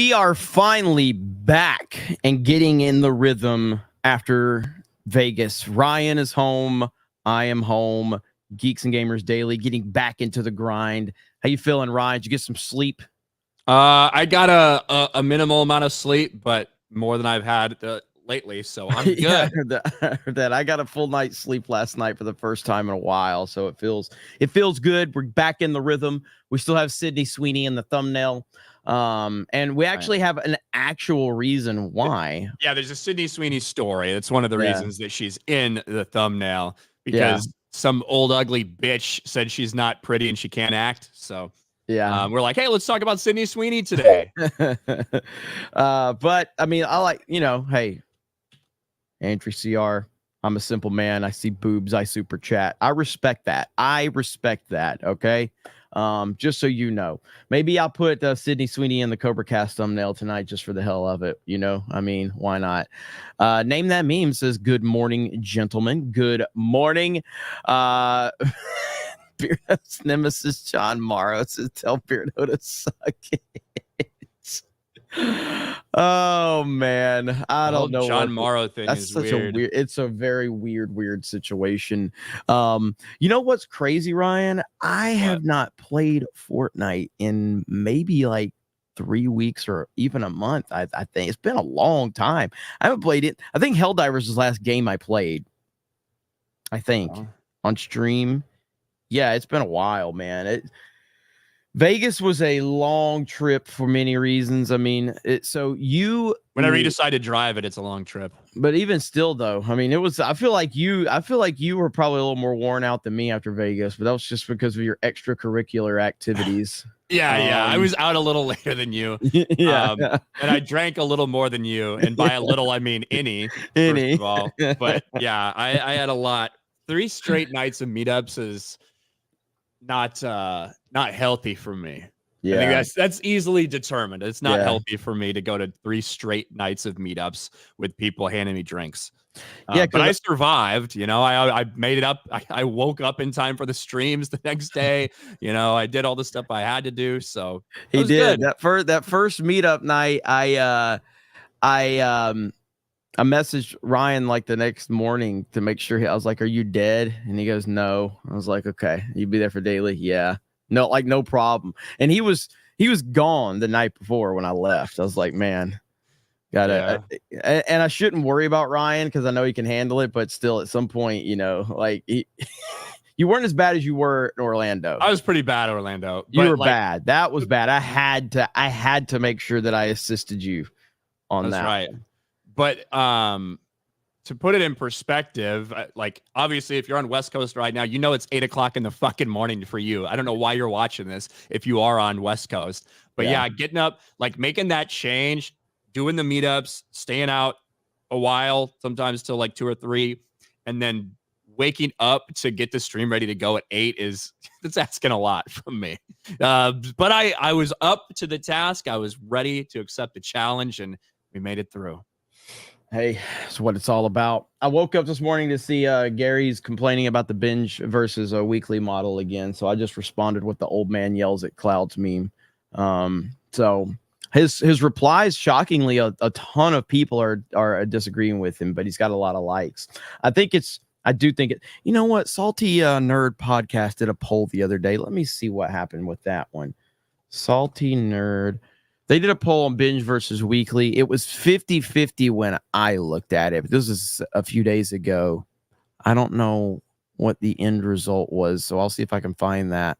We are finally back and getting in the rhythm after Vegas. Ryan is home. I am home. Geeks and Gamers Daily, getting back into the grind. How you feeling, Ryan? Did you get some sleep? I got a minimal amount of sleep, but more than I've had lately, so I'm good. Yeah, I heard that. I got a full night's sleep last night for the first time in a while, so it feels good. We're back in the rhythm. We still have Sydney Sweeney in the thumbnail. And we actually have an actual reason why. Yeah, there's a Sydney Sweeney story. That's one of the reasons that she's in the thumbnail, because some old ugly bitch said she's not pretty and she can't act. So we're like, hey, let's talk about Sydney Sweeney today. But I mean, I like, hey, Entry CR. I'm a simple man. I see boobs. I super chat. I respect that. Okay. Just so you know, maybe I'll put Sydney Sweeney in the Cobra Cast thumbnail tonight just for the hell of it. I mean, why not? Name that meme says, good morning, gentlemen. Good morning. Beardo's nemesis John Morrow says, tell Beardo to suck it. Oh man, I don't know. John Morrow thing that's is such weird. It's a very weird situation. You know what's crazy, Ryan? I have not played Fortnite in maybe like 3 weeks or even a month. I think it's been a long time. I haven't played it. I think Helldivers was the last game I played. I think on stream. Yeah, it's been a while, man. Vegas was a long trip for many reasons. I mean, whenever you decide to drive it, it's a long trip. But even still, though, I mean, I feel like you were probably a little more worn out than me after Vegas, but that was just because of your extracurricular activities. Yeah. I was out a little later than you. And I drank a little more than you. And by a little, I mean any. First of all. But yeah, I had a lot. 3 straight nights of meetups is not healthy for me. Yeah, I think that's easily determined. It's not healthy for me to go to 3 straight nights of meetups with people handing me drinks. But I survived. I made it up. I woke up in time for the streams the next day. I did all the stuff I had to do. So he did good. That first meetup night. I messaged Ryan like the next morning to make sure. I was like, "Are you dead?" And he goes, "No." I was like, "Okay, you be there for daily." Yeah, no problem. And he was gone the night before when I left. I was like, "Man, and I shouldn't worry about Ryan because I know he can handle it. But still, at some point, you weren't as bad as you were in Orlando. I was pretty bad, Orlando. You were bad. That was bad. I had to make sure that I assisted you on that. Right. But to put it in perspective, like obviously if you're on West Coast right now, it's 8 o'clock in the fucking morning for you. I don't know why you're watching this if you are on West Coast. But yeah, getting up, like making that change, doing the meetups, staying out a while, sometimes till like 2 or 3, and then waking up to get the stream ready to go at 8 that's asking a lot from me. But I was up to the task. I was ready to accept the challenge, and we made it through. Hey, that's what it's all about. I woke up this morning to see Gary's complaining about the binge versus a weekly model again. So I just responded with the old man yells at clouds meme. So his replies, shockingly, a ton of people are disagreeing with him, but he's got a lot of likes. I do think it. You know what? Salty Nerd Podcast did a poll the other day. Let me see what happened with that one. Salty Nerd. They did a poll on binge versus weekly. It was 50-50 when I looked at it. But this is a few days ago. I don't know what the end result was, so I'll see if I can find that.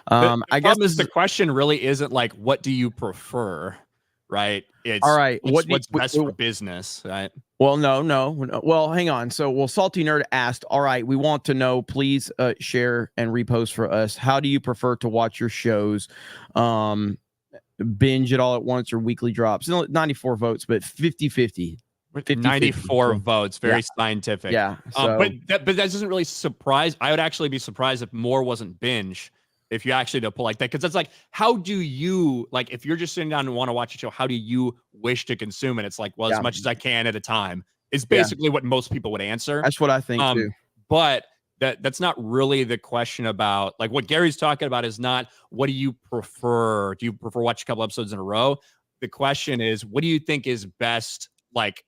I guess the question really isn't like, what do you prefer, right? It's all right. What's best for business, right? Well, no. Well, hang on. So, Salty Nerd asked, all right, we want to know, please share and repost for us. How do you prefer to watch your shows? Binge it all at once or weekly drops? 94 votes, but 50-50. 94 votes. Very scientific. Yeah. But that doesn't really surprise. I would actually be surprised if more wasn't binge. If you actually do a poll like that, because it's like, how do you, like, if you're just sitting down and want to watch a show, how do you wish to consume it? It's like, well, as much as I can at a time is basically what most people would answer. That's what I think too. But that's not really the question about, like, what Gary's talking about is not what do you prefer? Do you prefer watch a couple episodes in a row? the question is, what do you think is best, like,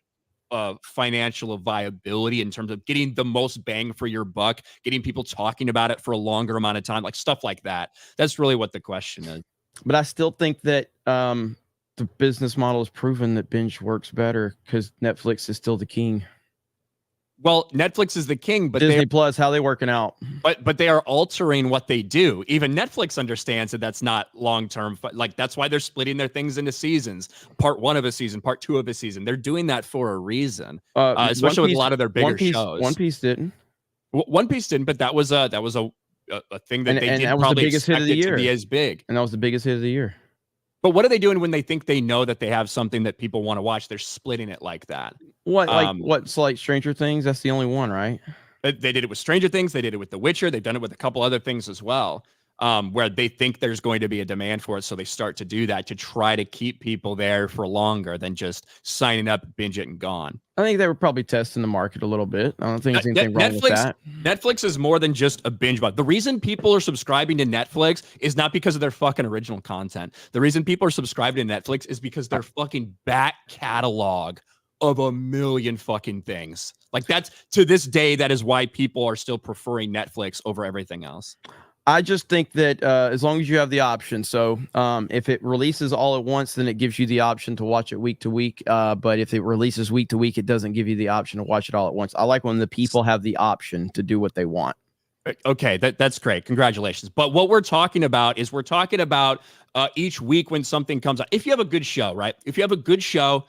financial viability in terms of getting the most bang for your buck, getting people talking about it for a longer amount of time, like stuff like that. That's really what the question is. But I still think that the business model has proven that binge works better because Netflix is still the king. Well, Netflix is the king, but Disney Plus, how they working out? But they are altering what they do. Even Netflix understands that that's not long term. Like, that's why they're splitting their things into seasons. Part 1 of a season, part 2 of a season. They're doing that for a reason. Especially with a lot of their bigger shows. One Piece didn't. One Piece didn't, but that was a thing that they did probably expect it to be as big. And that was the biggest hit of the year. But what are they doing when they think they know that they have something that people want to watch? They're splitting it like that. What's like Stranger Things? That's the only one, right? They did it with Stranger Things. They did it with The Witcher. They've done it with a couple other things as well, where they think there's going to be a demand for it. So they start to do that to try to keep people there for longer than just signing up, binge it, and gone. I think they were probably testing the market a little bit. I don't think there's anything wrong with that. Netflix is more than just a binge bot. The reason people are subscribing to Netflix is not because of their fucking original content. The reason people are subscribing to Netflix is because their fucking back catalog of a million fucking things. Like, that's, to this day, that is why people are still preferring Netflix over everything else. I just think that as long as you have the option, so if it releases all at once, then it gives you the option to watch it week to week. But if it releases week to week, it doesn't give you the option to watch it all at once. I like when the people have the option to do what they want. Okay, that's great. Congratulations. But what we're talking about is each week when something comes out. If you have a good show, right? If you have a good show,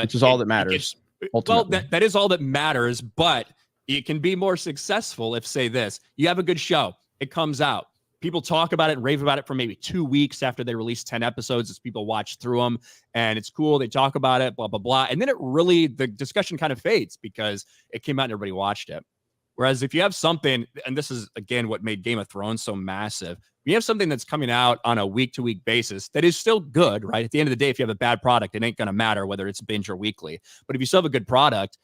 which is all that matters. Well, that is all that matters. But it can be more successful if, say this, you have a good show. It comes out. People talk about it and rave about it for maybe 2 weeks after they release 10 episodes as people watch through them. And it's cool. They talk about it, blah, blah, blah. And then the discussion kind of fades because it came out and everybody watched it. Whereas if you have something, and this is, again, what made Game of Thrones so massive, you have something that's coming out on a week-to-week basis that is still good, right? At the end of the day, if you have a bad product, it ain't going to matter whether it's binge or weekly. But if you still have a good product,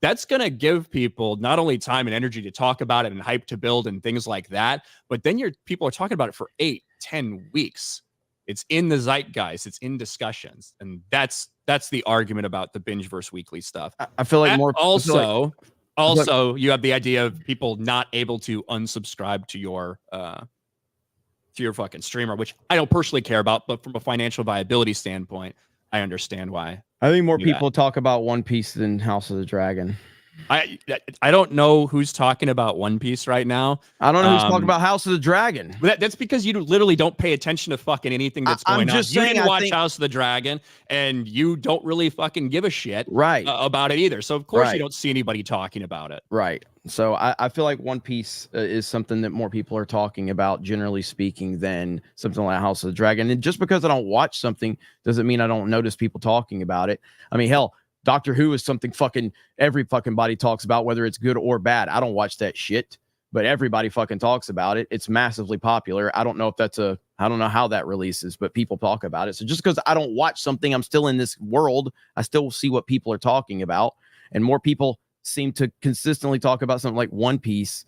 that's going to give people not only time and energy to talk about it and hype to build and things like that, but then people are talking about it for 8-10 weeks. It's in the zeitgeist. It's in discussions. And that's the argument about the binge versus weekly stuff. I feel like more also you have the idea of people not able to unsubscribe to your fucking streamer, which I don't personally care about, but from a financial viability standpoint, I understand why. I think more people talk about One Piece than House of the Dragon. I don't know who's talking about One Piece right now. I don't know who's talking about House of the Dragon. That's because you literally don't pay attention to fucking anything that's going on. You didn't watch House of the Dragon, and you don't really fucking give a shit about it either. So of course you don't see anybody talking about it. Right. So I feel like One Piece is something that more people are talking about, generally speaking, than something like House of the Dragon. And just because I don't watch something doesn't mean I don't notice people talking about it. I mean, hell, Doctor Who is something fucking every fucking body talks about, whether it's good or bad. I don't watch that shit, but everybody fucking talks about it. It's massively popular. I don't know how that releases, but people talk about it. So just because I don't watch something, I'm still in this world. I still see what people are talking about, and more people seem to consistently talk about something like One Piece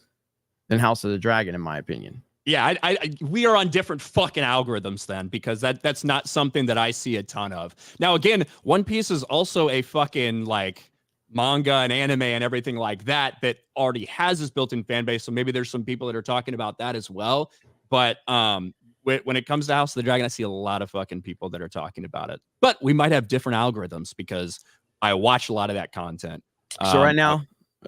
than House of the Dragon, in my opinion. Yeah, we are on different fucking algorithms then, because that's not something that I see a ton of. Now, again, One Piece is also a fucking like manga and anime and everything like that already has this built-in fan base. So maybe there's some people that are talking about that as well. But when it comes to House of the Dragon, I see a lot of fucking people that are talking about it. But we might have different algorithms because I watch a lot of that content. So right now,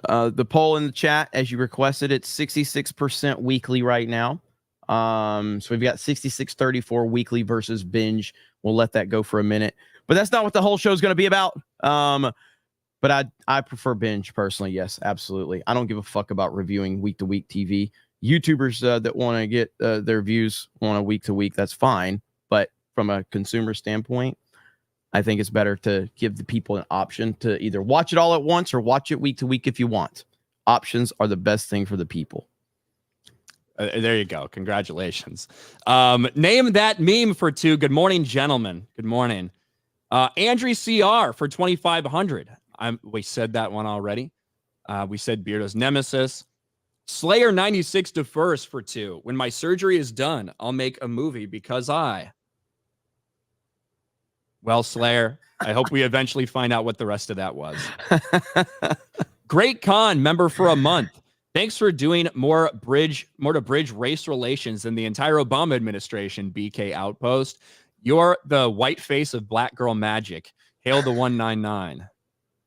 the poll in the chat, as you requested, it's 66% weekly right now. So we've got 66-34 weekly versus binge. We'll let that go for a minute, but that's not what the whole show is going to be about. But I prefer binge personally. Yes, absolutely. I don't give a fuck about reviewing week to week TV. YouTubers that want to get their views on a week to week, that's fine. But from a consumer standpoint, I think it's better to give the people an option to either watch it all at once or watch it week to week if you want. Options are the best thing for the people. There you go. Congratulations. Name that meme for 2. Good morning, gentlemen. Good morning. Andrew CR for 2,500. We said that one already. We said Beardo's Nemesis. Slayer 96 to first for 2. When my surgery is done, I'll make a movie because I. Well, Slayer, I hope we eventually find out what the rest of that was. Great Con, member for a month. Thanks for doing more to bridge race relations than the entire Obama administration, BK Outpost. You're the white face of black girl magic. Hail the 199.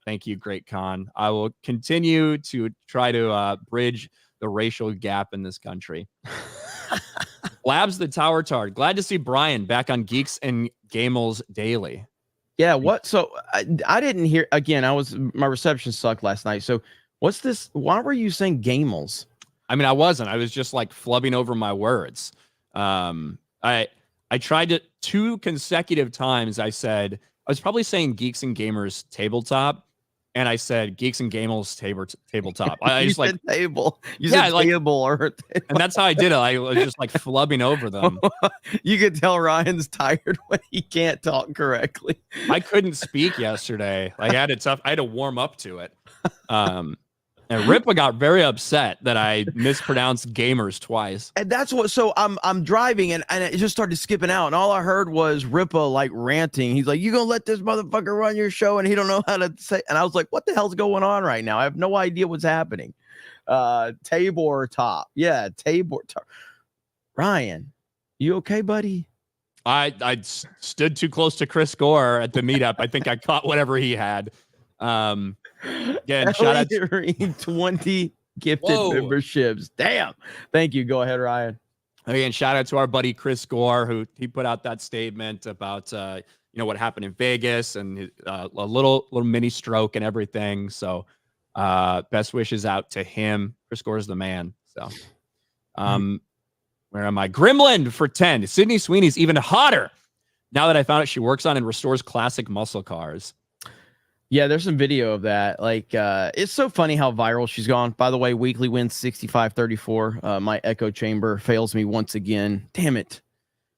Thank you, Great Con. I will continue to try to bridge the racial gap in this country. Labs the Tower Tard. Glad to see Brian back on Geeks and Gamels Daily. Yeah, what? So I didn't hear again. My reception sucked last night. So what's this? Why were you saying Gamels? I mean, I wasn't. I was just like flubbing over my words. I tried to 2 consecutive times. I was probably saying Geeks and Gamers Tabletop, and I said Geeks and Gamels Tabletop. I just like table. You said table, or and that's how I did it. I was just like flubbing over them. You could tell Ryan's tired when he can't talk correctly. I couldn't speak yesterday. I had to warm up to it. And Ripa got very upset that I mispronounced gamers twice. And that's what, so I'm driving and it just started skipping out. And all I heard was Ripa like ranting. He's like, you gonna let this motherfucker run your show? And he don't know how to say. And I was like, what the hell's going on right now? I have no idea what's happening. Tabor top. Yeah, Tabor top. Ryan, you okay, buddy? I stood too close to Chris Gore at the meetup. I think I caught whatever he had. Again, shout out to 20 gifted memberships. Damn. Thank you. Go ahead, Ryan. Again, shout out to our buddy Chris Gore, who he put out that statement about what happened in Vegas and a little mini stroke and everything. So best wishes out to him. Chris Gore's the man. So where am I? Gremlin for 10. Sydney Sweeney's even hotter now that I found out she works on and restores classic muscle cars. Yeah, there's some video of that. Like, it's so funny how viral she's gone. By the way, weekly wins 65-34. My echo chamber fails me once again. Damn it.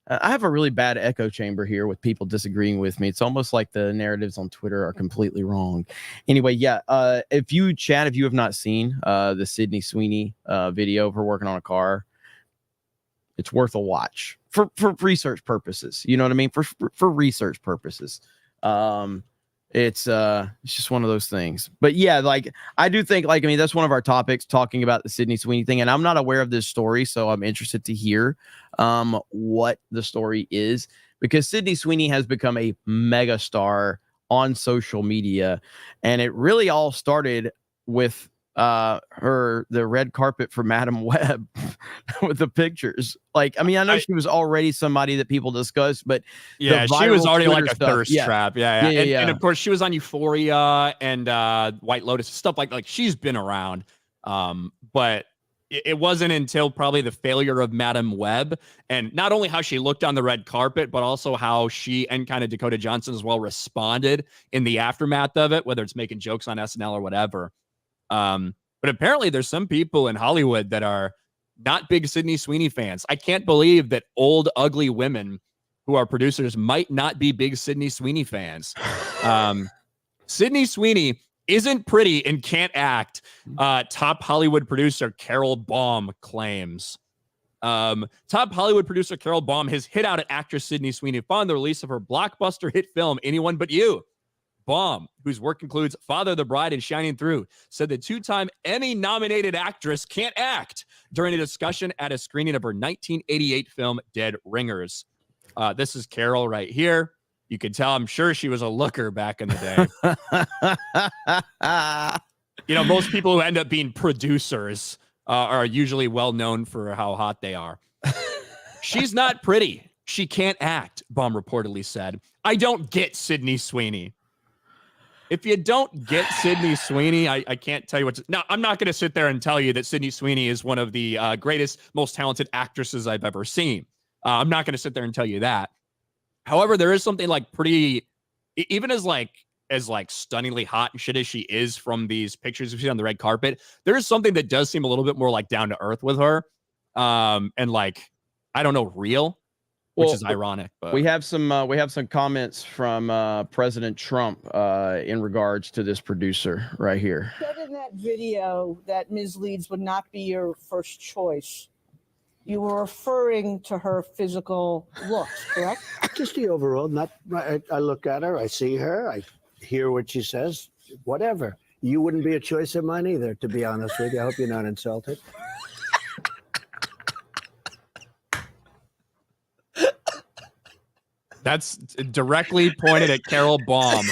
I have a really bad echo chamber here with people disagreeing with me. It's almost like the narratives on Twitter are completely wrong. Anyway, yeah, if you have not seen the Sydney Sweeney video of her working on a car, it's worth a watch for research purposes. You know what I mean? For research purposes. It's just one of those things. But yeah, like I do think that's one of our topics, talking about the Sydney Sweeney thing. And I'm not aware of this story, so I'm interested to hear what the story is, because Sydney Sweeney has become a mega star on social media. And it really all started with the red carpet for Madam Web with the pictures. Like, I mean, I know she was already somebody that people discussed, but yeah, she was already Twitter like a thirst trap. Yeah. And of course she was on Euphoria and White Lotus, stuff like she's been around. But it wasn't until probably the failure of Madam Web, and not only how she looked on the red carpet, but also how she and kind of Dakota Johnson as well responded in the aftermath of it, whether it's making jokes on SNL or whatever. But apparently there's some people in Hollywood that are not big Sydney Sweeney fans. I can't believe that old, ugly women who are producers might not be big Sydney Sweeney fans. Sydney Sweeney isn't pretty and can't act. Top Hollywood producer Carol Baum claims. Top Hollywood producer Carol Baum has hit out at actress Sydney Sweeney following the release of her blockbuster hit film, Anyone But You. Baum, whose work includes Father of the Bride and Shining Through, said the 2-time Emmy-nominated actress can't act during a discussion at a screening of her 1988 film, Dead Ringers. This is Carol right here. You can tell, I'm sure she was a looker back in the day. Most people who end up being producers are usually well known for how hot they are. She's not pretty. She can't act, Baum reportedly said. I don't get Sydney Sweeney. If you don't get Sydney Sweeney, I can't tell you what to... Now, I'm not going to sit there and tell you that Sydney Sweeney is one of the greatest, most talented actresses I've ever seen. I'm not going to sit there and tell you that. However, there is something like pretty... Even as stunningly hot and shit as she is from these pictures we see on the red carpet, there is something that does seem a little bit more like down to earth with her. And like, I don't know, real. Which is ironic, but we have some comments from President Trump in regards to this producer right here. Said in that video that Ms. Leeds would not be your first choice. You were referring to her physical looks, correct? Just the overall. Not. I look at her. I see her. I hear what she says. Whatever. You wouldn't be a choice of mine either, to be honest with you. I hope you're not insulted. That's directly pointed at Carol Baum.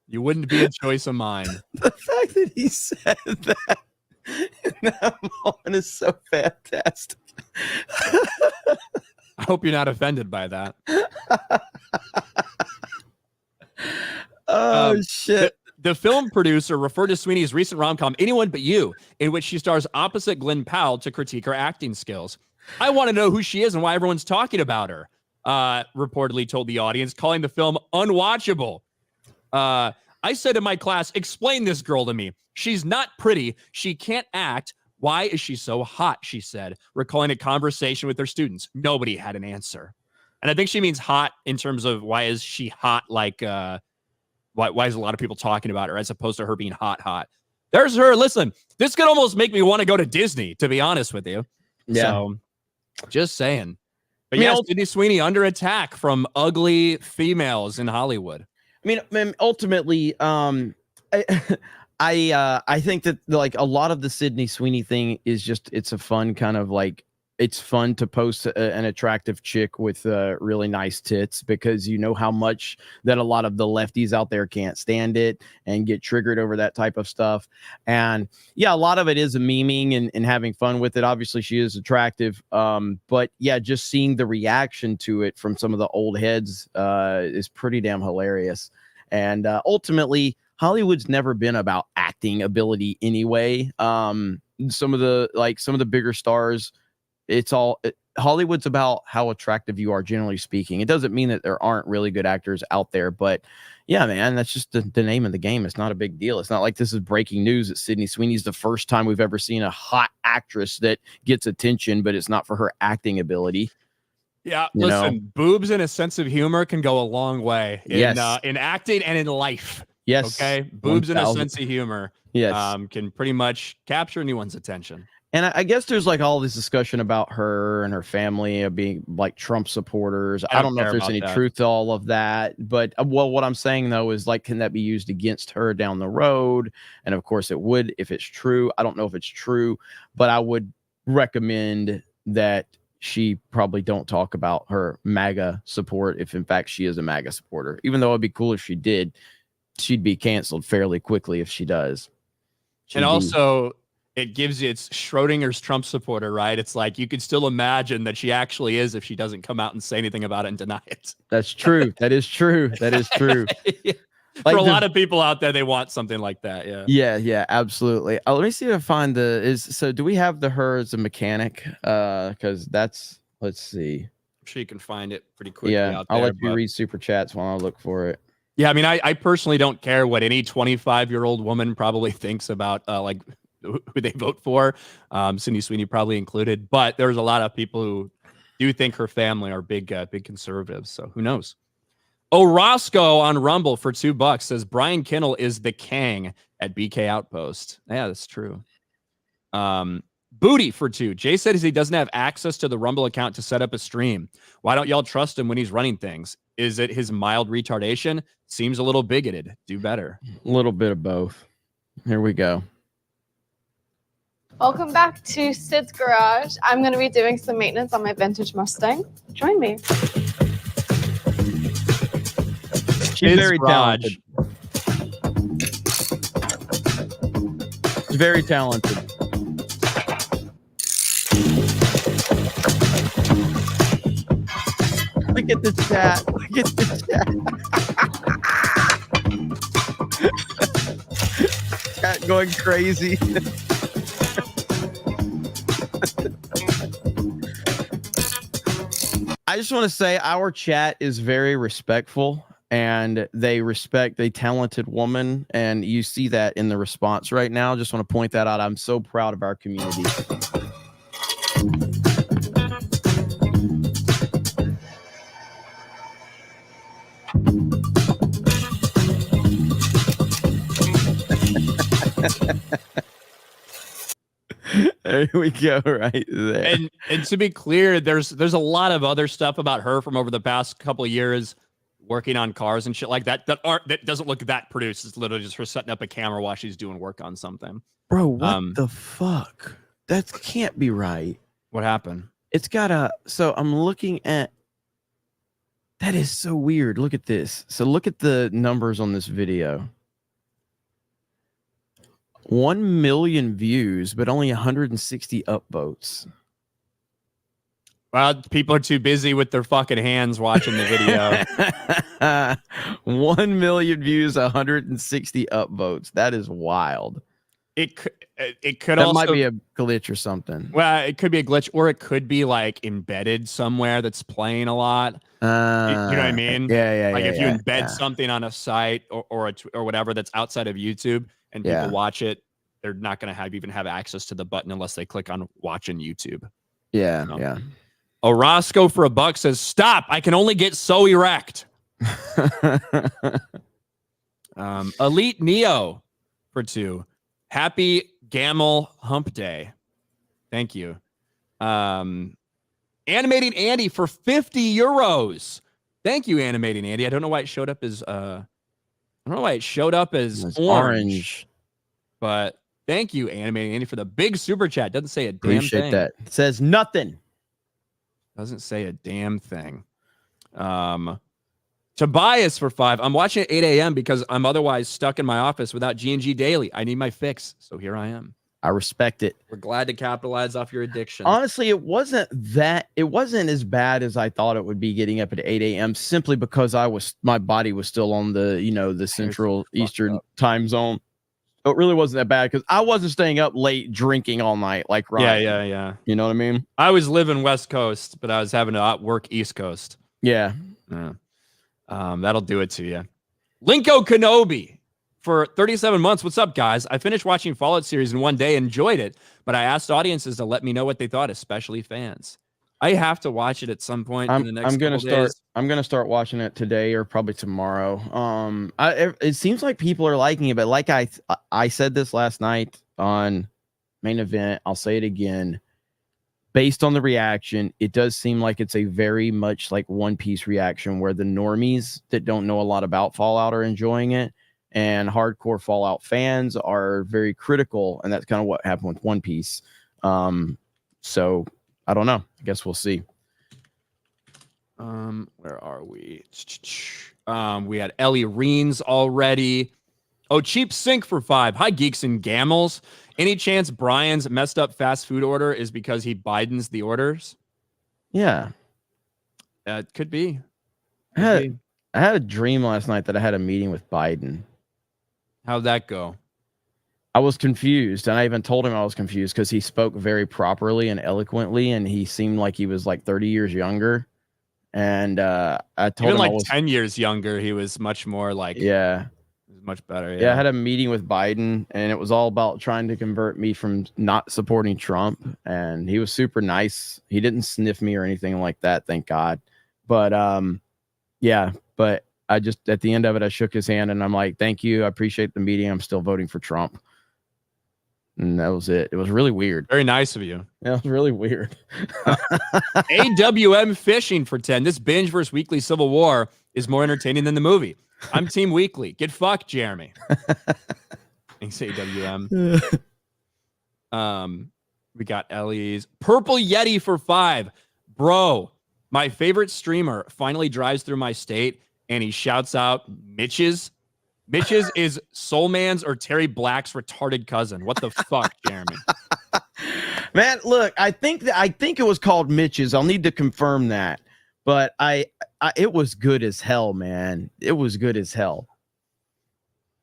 You wouldn't be a choice of mine. The fact that he said that in that moment is so fantastic. I hope you're not offended by that. Shit. The film producer referred to Sweeney's recent rom-com, Anyone But You, in which she stars opposite Glenn Powell to critique her acting skills. I want to know who she is and why everyone's talking about her, reportedly told the audience, calling the film unwatchable. I said in my class, explain this girl to me. She's not pretty. She can't act. Why is she so hot, she said, recalling a conversation with her students. Nobody had an answer. And I think she means hot in terms of why is she hot, like why is a lot of people talking about her as opposed to her being hot. There's her. Listen, this could almost make me want to go to Disney, to be honest with you. Yeah. So, just saying. But yes, Sydney Sweeney under attack from ugly females in Hollywood. I mean, ultimately, I think that like a lot of the Sydney Sweeney thing is just, it's a fun kind of like, it's fun to post an attractive chick with really nice tits, because you know how much that a lot of the lefties out there can't stand it and get triggered over that type of stuff. And yeah, a lot of it is a memeing and having fun with it. Obviously she is attractive. But yeah, just seeing the reaction to it from some of the old heads is pretty damn hilarious. And ultimately, Hollywood's never been about acting ability anyway. Some of the bigger stars, Hollywood's about how attractive you are, generally speaking. It doesn't mean that there aren't really good actors out there, but yeah, man, that's just the name of the game. It's not a big deal. It's not like this is breaking news that Sydney Sweeney's the first time we've ever seen a hot actress that gets attention, but it's not for her acting ability. Yeah, listen, boobs and a sense of humor can go a long way in acting and in life. Yes. Okay. Boobs 1,000. And a sense of humor. Yes. Can pretty much capture anyone's attention. And I guess there's like all this discussion about her and her family of being like Trump supporters. I don't know if there's any truth to all of that, but well, what I'm saying though is like, can that be used against her down the road? And of course it would, if it's true. I don't know if it's true, but I would recommend that she probably don't talk about her MAGA support if in fact she is a MAGA supporter. Even though it'd be cool if she did, she'd be canceled fairly quickly if she does. And also, it gives you, it's Schrodinger's Trump supporter, right? It's like you could still imagine that she actually is if she doesn't come out and say anything about it and deny it. That's true. That is true. That is true. Yeah. Like for a lot of people out there, they want something like that. Yeah. Yeah, absolutely. Let me see if I find so do we have her as a mechanic? Because let's see. I'm sure you can find it pretty quickly. Yeah, I'll let you read super chats while I look for it. Yeah, I mean, I personally don't care what any 25-year-old woman probably thinks about like who they vote for, Sydney Sweeney probably included. But there's a lot of people who do think her family are big conservatives. So who knows? Oh, Roscoe on Rumble for $2 says Brian Kinnell is the Kang at BK Outpost. Yeah, that's true. Booty for $2. Jay said he doesn't have access to the Rumble account to set up a stream. Why don't y'all trust him when he's running things? Is it his mild retardation? Seems a little bigoted. Do better. A little bit of both. Here we go. Welcome back to Sid's Garage. I'm going to be doing some maintenance on my vintage Mustang. Join me. She's very talented. She's very talented. Look at the chat. Look at the chat. Chat going crazy. I just want to say our chat is very respectful and they respect a talented woman. And you see that in the response right now. Just want to point that out. I'm so proud of our community. There we go, right there. And to be clear, there's a lot of other stuff about her from over the past couple of years working on cars and shit like that that doesn't look that produced. It's literally just her setting up a camera while she's doing work on something. Bro, what the fuck? That can't be right. What happened? It's got so I'm looking at, that is so weird. Look at this. So look at the numbers on this video. 1 million views, but only 160 upvotes. Well, people are too busy with their fucking hands watching the video. 1 million views, 160 upvotes. That is wild. It could That also might be a glitch or something. Well, it could be a glitch, or it could be like embedded somewhere that's playing a lot. You know what I mean? Yeah. Like if you embed something on a site or whatever that's outside of YouTube and people watch it, they're not going to even have access to the button unless they click on watching YouTube. Yeah, you know? yeah. Orozco for $1 says, "Stop! I can only get so erect." Elite Neo for 2. Happy Gamel Hump Day. Thank you. Animating Andy for 50 euros. Thank you, Animating Andy. I don't know why it showed up as orange. But thank you, Animating Andy, for the big super chat. Doesn't say a damn Appreciate thing. that. It says nothing. Doesn't say a damn thing. Tobias for 5. I'm watching at 8 a.m. because I'm otherwise stuck in my office without G&G Daily. I need my fix, so here I am. I respect it. We're glad to capitalize off your addiction. Honestly, it wasn't as bad as I thought it would be getting up at 8 a.m. simply because my body was still on the Central Eastern time zone. It really wasn't that bad because I wasn't staying up late drinking all night like Ryan. Yeah. You know what I mean? I was living West Coast, but I was having to work East Coast. Yeah. That'll do it to you. Linko Kenobi for 37 months. What's up, guys? I finished watching Fallout series in one day, enjoyed it, but I asked audiences to let me know what they thought, especially fans. I have to watch it at some point in the next couple days. I'm gonna start watching it today or probably tomorrow. It seems like people are liking it, but like I said this last night on Main Event, I'll say it again. Based on the reaction, it does seem like it's a very much like One Piece reaction where the normies that don't know a lot about Fallout are enjoying it, and hardcore Fallout fans are very critical, and that's kind of what happened with One Piece. So I don't know. I guess we'll see. Where are we? We had Ellie Reens already. Oh, Cheap Sink for 5. Hi, Geeks and Gamels. Any chance Brian's messed up fast food order is because he Bidens the orders? Yeah. It could be. I had a dream last night that I had a meeting with Biden. How'd that go? I was confused, and I even told him I was confused because he spoke very properly and eloquently, and he seemed like he was like 30 years younger. And I told him like 10 years younger, he was much more like much better. Yeah, I had a meeting with Biden, and it was all about trying to convert me from not supporting Trump. And he was super nice. He didn't sniff me or anything like that, thank God. But but I just at the end of it, I shook his hand, and I'm like, "Thank you, I appreciate the meeting. I'm still voting for Trump." And that was it. It was really weird. Very nice of you. Yeah, it was really weird. AWM Fishing for 10. This binge versus weekly Civil War is more entertaining than the movie. I'm Team Weekly. Get fucked, Jeremy. Thanks, AWM. We got Ellie's Purple Yeti for 5. Bro, my favorite streamer finally drives through my state and he shouts out Mitch's. Mitch's is Soulman's or Terry Black's retarded cousin. What the fuck, Jeremy? Man, look, I think it was called Mitch's. I'll need to confirm that. But it was good as hell, man. It was good as hell.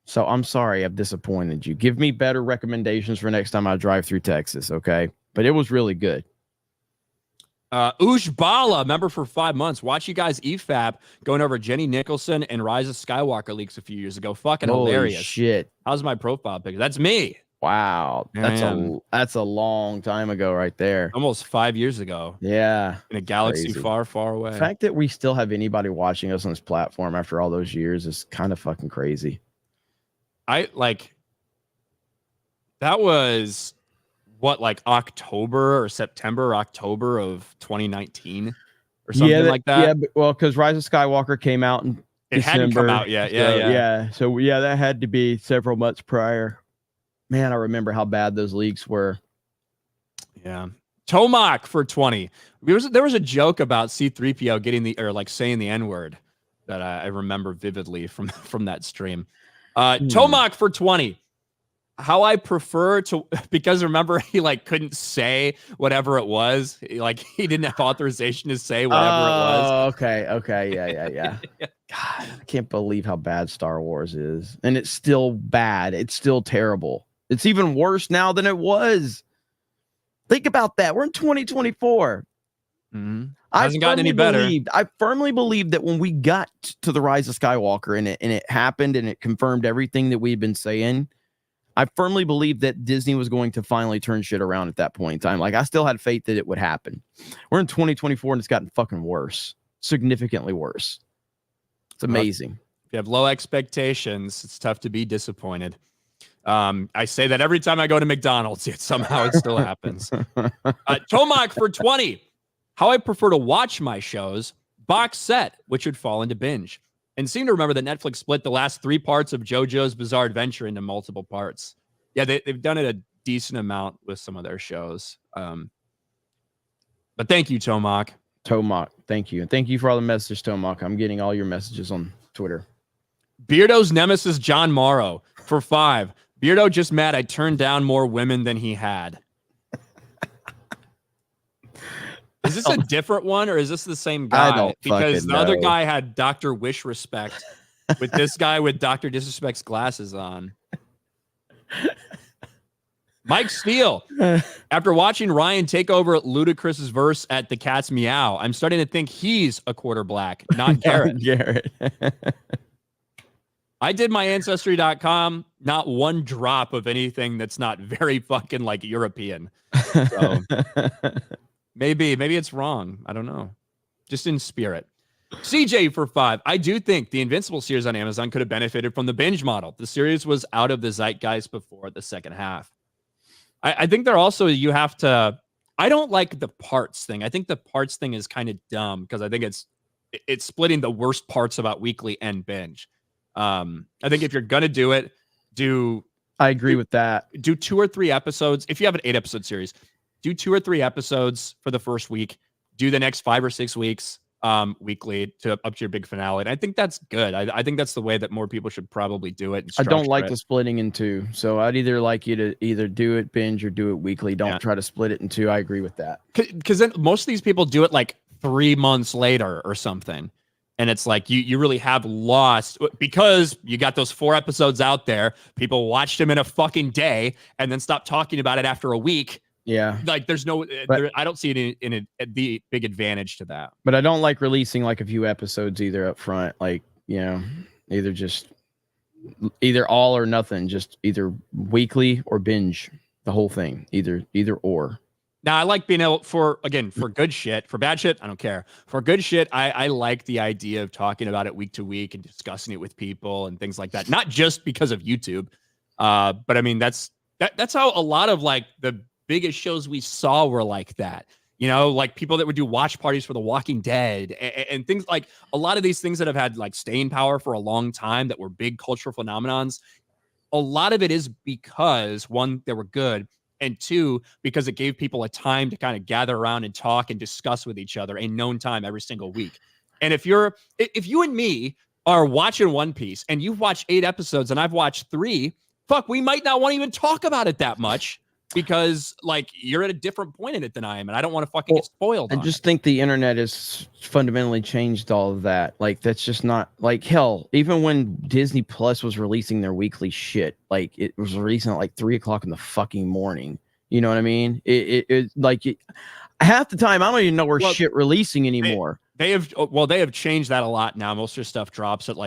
So I'm sorry I've disappointed you. Give me better recommendations for next time I drive through Texas, okay? But it was really good. Ush Bala, member for 5 months. Watch you guys EFAP going over Jenny Nicholson and Rise of Skywalker leaks a few years ago. Fucking Holy hilarious. Shit. How's my profile picture? That's me. Wow. That's a long time ago right there. Almost 5 years ago. Yeah. In a galaxy Crazy. far, far away. The fact that we still have anybody watching us on this platform after all those years is kind of fucking crazy. That was what, like October or September, October of 2019 or something like that. Yeah, well, because Rise of Skywalker came out in it December, hadn't come out yet. Yeah. So that had to be several months prior. Man, I remember how bad those leaks were. Yeah. Tomac for 20. There was a joke about C-3PO getting saying the N-word that I remember vividly from that stream. Tomac for 20. How I prefer to, because remember he couldn't say whatever it was. He didn't have authorization to say whatever it was. Okay. Yeah. God, I can't believe how bad Star Wars is. And it's still bad. It's still terrible. It's even worse now than it was. Think about that. We're in 2024. Mm-hmm. Hasn't gotten any better. I firmly believe that when we got to the Rise of Skywalker and it happened and it confirmed everything that we've been saying, I firmly believe that Disney was going to finally turn shit around at that point in time. I still had faith that it would happen. We're in 2024 and it's gotten fucking worse. Significantly worse. It's amazing. If you have low expectations, it's tough to be disappointed. I say that every time I go to McDonald's, yet somehow it still happens. Tomac for 20. How I prefer to watch my shows, box set, which would fall into binge. And seem to remember that Netflix split the last 3 parts of JoJo's Bizarre Adventure into multiple parts. Yeah, they've done it a decent amount with some of their shows. But thank you, Tomac. Thank you. And thank you for all the messages, Tomac. I'm getting all your messages on Twitter. Beardo's nemesis, John Morrow, for 5. Beardo just mad I turned down more women than he had. Is this a different one or is this the same guy? I don't because the know. other guy had Dr. Wish Respect with this guy with Dr. Disrespect's glasses on. Mike Steele, after watching Ryan take over Ludacris's verse at the Cat's Meow, I'm starting to think he's a quarter black, not Garrett. I did my Ancestry.com, not one drop of anything that's not very fucking European. So maybe it's wrong. I don't know. Just in spirit. CJ for 5. I do think the Invincible series on Amazon could have benefited from the binge model. The series was out of the zeitgeist before the second half. I think there also, you have to, I don't like the parts thing. I think the parts thing is kind of dumb because I think it's splitting the worst parts about weekly and binge. I think if you're going to do it, I agree with that. Do 2 or 3 episodes. If you have an 8-episode series, do 2 or 3 episodes for the first week, do the next 5 or 6 weeks weekly to up to your big finale. And I think that's good. I think that's the way that more people should probably do it. I don't like the splitting in 2. So I'd either like you to either do it binge or do it weekly. Don't try to split it in 2. I agree with that. Because then most of these people do it 3 months later or something. And it's you really have lost because you got those 4 episodes out there. People watched them in a fucking day and then stopped talking about it after a week. Yeah. There's no, I don't see it in the big advantage to that. But I don't like releasing a few episodes either up front. Either all or nothing, just either weekly or binge the whole thing, either or. Now, I like being able for good shit. For bad shit, I don't care. For good shit, I like the idea of talking about it week to week and discussing it with people and things like that. Not just because of YouTube, but I mean that's how a lot of the biggest shows we saw were like that. People that would do watch parties for The Walking Dead and things a lot of these things that have had staying power for a long time that were big cultural phenomenons. A lot of it is because 1, they were good. And 2, because it gave people a time to kind of gather around and talk and discuss with each other, a known time every single week. And if you and me are watching One Piece and you've watched 8 episodes and I've watched 3, we might not want to even talk about it that much because you're at a different point in it than I am. And I don't want to fucking get spoiled. I just think the internet has fundamentally changed all of that. That's just not hell. Even when Disney Plus was releasing their weekly shit, it was releasing at 3 o'clock in the fucking morning. You know what I mean? Half the time I don't even know where shit releasing anymore. They have changed that a lot now. Most of their stuff drops at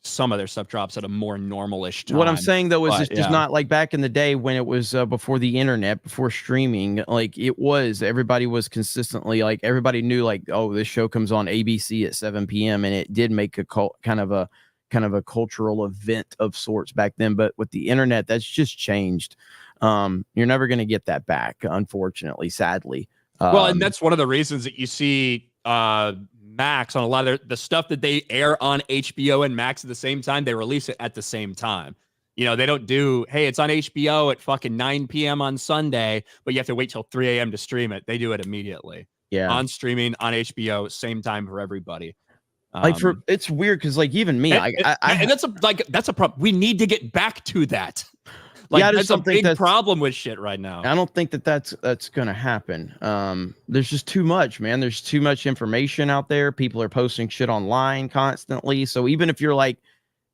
some of their stuff drops at a more normal-ish time. What I'm saying though is it's just not back in the day when it was before the internet, before streaming. It was, everybody was consistently everybody knew oh, this show comes on ABC at 7 p.m. and it did make a kind of a kind of a cultural event of sorts back then. But with the internet, that's just changed. You're never going to get that back, unfortunately, sadly. Well, and that's one of the reasons that you see Max on a lot of the stuff that they air on HBO and Max at the same time, they release it at the same time. They don't do, hey, it's on HBO at fucking 9 p.m. on Sunday, but you have to wait till 3 a.m. to stream it. They do it immediately. Yeah. On streaming, on HBO, same time for everybody. It's weird because even me, and that's a problem. We need to get back to that. That's a big problem with shit right now. I don't think that's gonna happen. There's just too much, man. There's too much information out there. People are posting shit online constantly. So even if you're like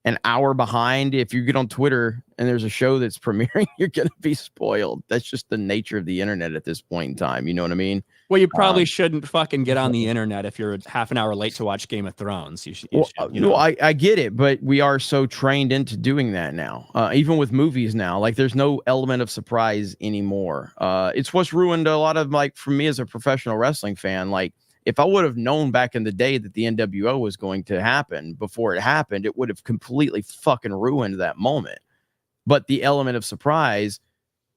an hour behind, if you get on Twitter and there's a show that's premiering, you're gonna be spoiled. That's just the nature of the internet at this point in time. You know what I mean? Well, you probably shouldn't fucking get on the internet if you're half an hour late to watch Game of Thrones. I get it, but we are so trained into doing that now. Even with movies now, there's no element of surprise anymore. It's what's ruined a lot of for me as a professional wrestling fan. If I would have known back in the day that the NWO was going to happen before it happened, it would have completely fucking ruined that moment. But the element of surprise,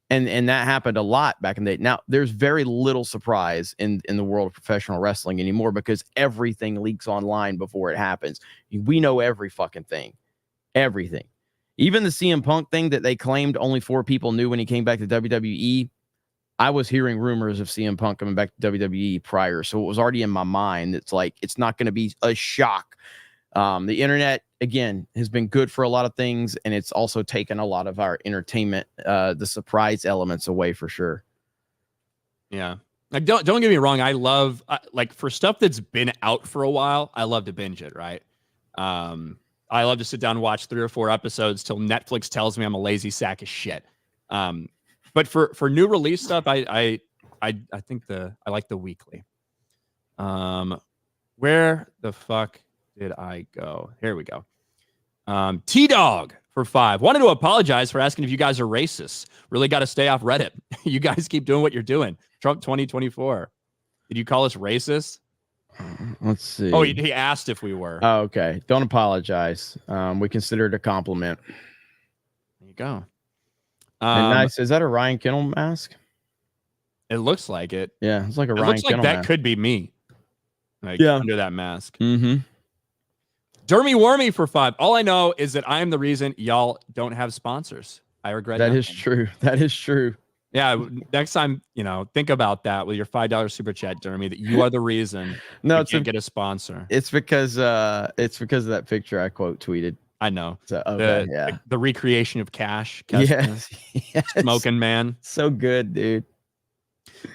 and that happened a lot back in the day. Now, there's very little surprise in the world of professional wrestling anymore because everything leaks online before it happens. We know every fucking thing. Everything. Even the CM Punk thing that they claimed only 4 people knew when he came back to WWE, I was hearing rumors of CM Punk coming back to WWE prior, so it was already in my mind. It's it's not going to be a shock. The internet, again, has been good for a lot of things, and it's also taken a lot of our entertainment, the surprise elements away for sure. Yeah. Don't get me wrong. I love, for stuff that's been out for a while, I love to binge it, right? I love to sit down and watch 3 or 4 episodes till Netflix tells me I'm a lazy sack of shit. But for new release stuff, I think I like the weekly. Where the fuck did I go? Here we go. T-Dog for 5. Wanted to apologize for asking if you guys are racist. Really got to stay off Reddit. You guys keep doing what you're doing. Trump 2024. Did you call us racist? Let's see. Oh, he asked if we were. Oh, okay. Don't apologize. We consider it a compliment. There you go. Nice. Is that a Ryan Kennel mask? It looks like it. Yeah, it's like a it Ryan looks Kennel like that mask. could be me. Under that mask. Mm-hmm. Dermy Wormy for 5. All I know is that I am the reason y'all don't have sponsors. I regret that. Nothing. Is true. That is true. Yeah. Next time, think about that with your $5 super chat, Dermy, that you are the reason you can't get a sponsor. It's because of that picture I quote tweeted. I know. So, okay, the recreation of cash. Yes. Smoking man. So good, dude.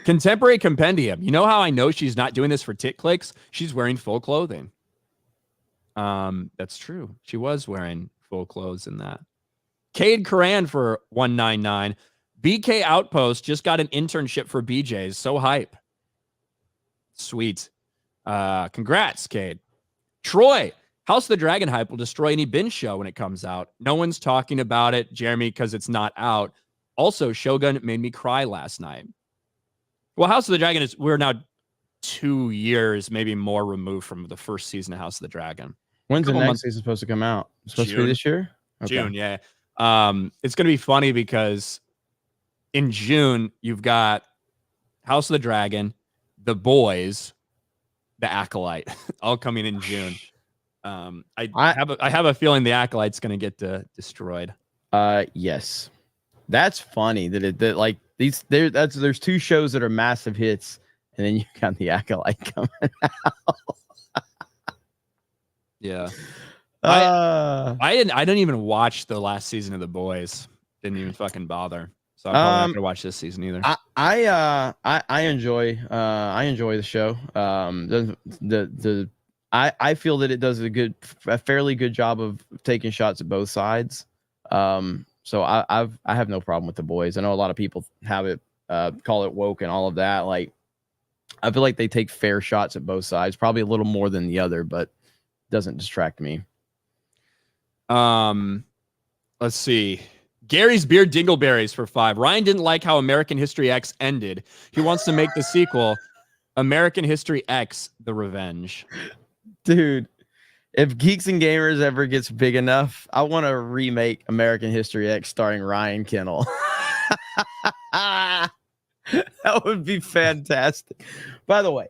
Contemporary Compendium. You know how I know she's not doing this for tit clicks? She's wearing full clothing. That's true. She was wearing full clothes in that. Cade Coran for 199. BK Outpost just got an internship for BJ's. So hype. Sweet. Congrats, Cade. Troy. House of the Dragon hype will destroy any binge show when it comes out. No one's talking about it, Jeremy, because it's not out. Also, Shogun made me cry last night. Well, House of the Dragon we're now 2 years, maybe more removed from the first season of House of the Dragon. When's the next season supposed to come out? It's supposed to be this year? Okay. June, yeah. It's going to be funny because in June, you've got House of the Dragon, The Boys, The Acolyte, all coming in June. I have a feeling The Acolyte's going to get destroyed. Yes. That's funny that there's 2 shows that are massive hits, and then you got The Acolyte coming out. Yeah. I didn't even watch the last season of The Boys. Didn't even fucking bother. So I'm probably not gonna watch this season either. I enjoy the show. I feel that it does a fairly good job of taking shots at both sides. So I have no problem with The Boys. I know a lot of people have it call it woke and all of that. I feel like they take fair shots at both sides, probably a little more than the other, but doesn't distract me. Let's see. Gary's Beard Dingleberries for 5. Ryan didn't like how American History X ended. He wants to make the sequel, American History X: The Revenge. Dude, If Geeks and Gamers ever gets big enough, I want to remake American History X starring Ryan Kennel. That would be fantastic. By the way,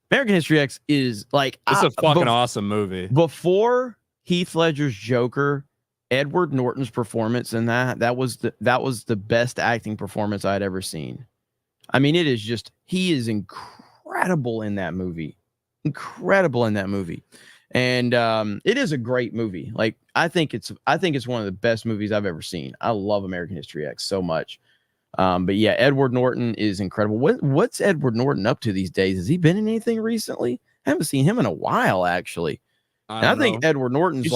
American History X is like it's a fucking awesome movie. Before Heath Ledger's Joker, Edward Norton's performance in that was the best acting performance I'd ever seen. I mean, he is incredible in that movie. Incredible in that movie. And it is a great movie. Like I think it's one of the best movies I've ever seen. I love American History X so much. But yeah, Edward Norton is incredible. What's Edward Norton up to these days? Has he been in anything recently? I haven't seen him in a while, actually. I think Edward Norton's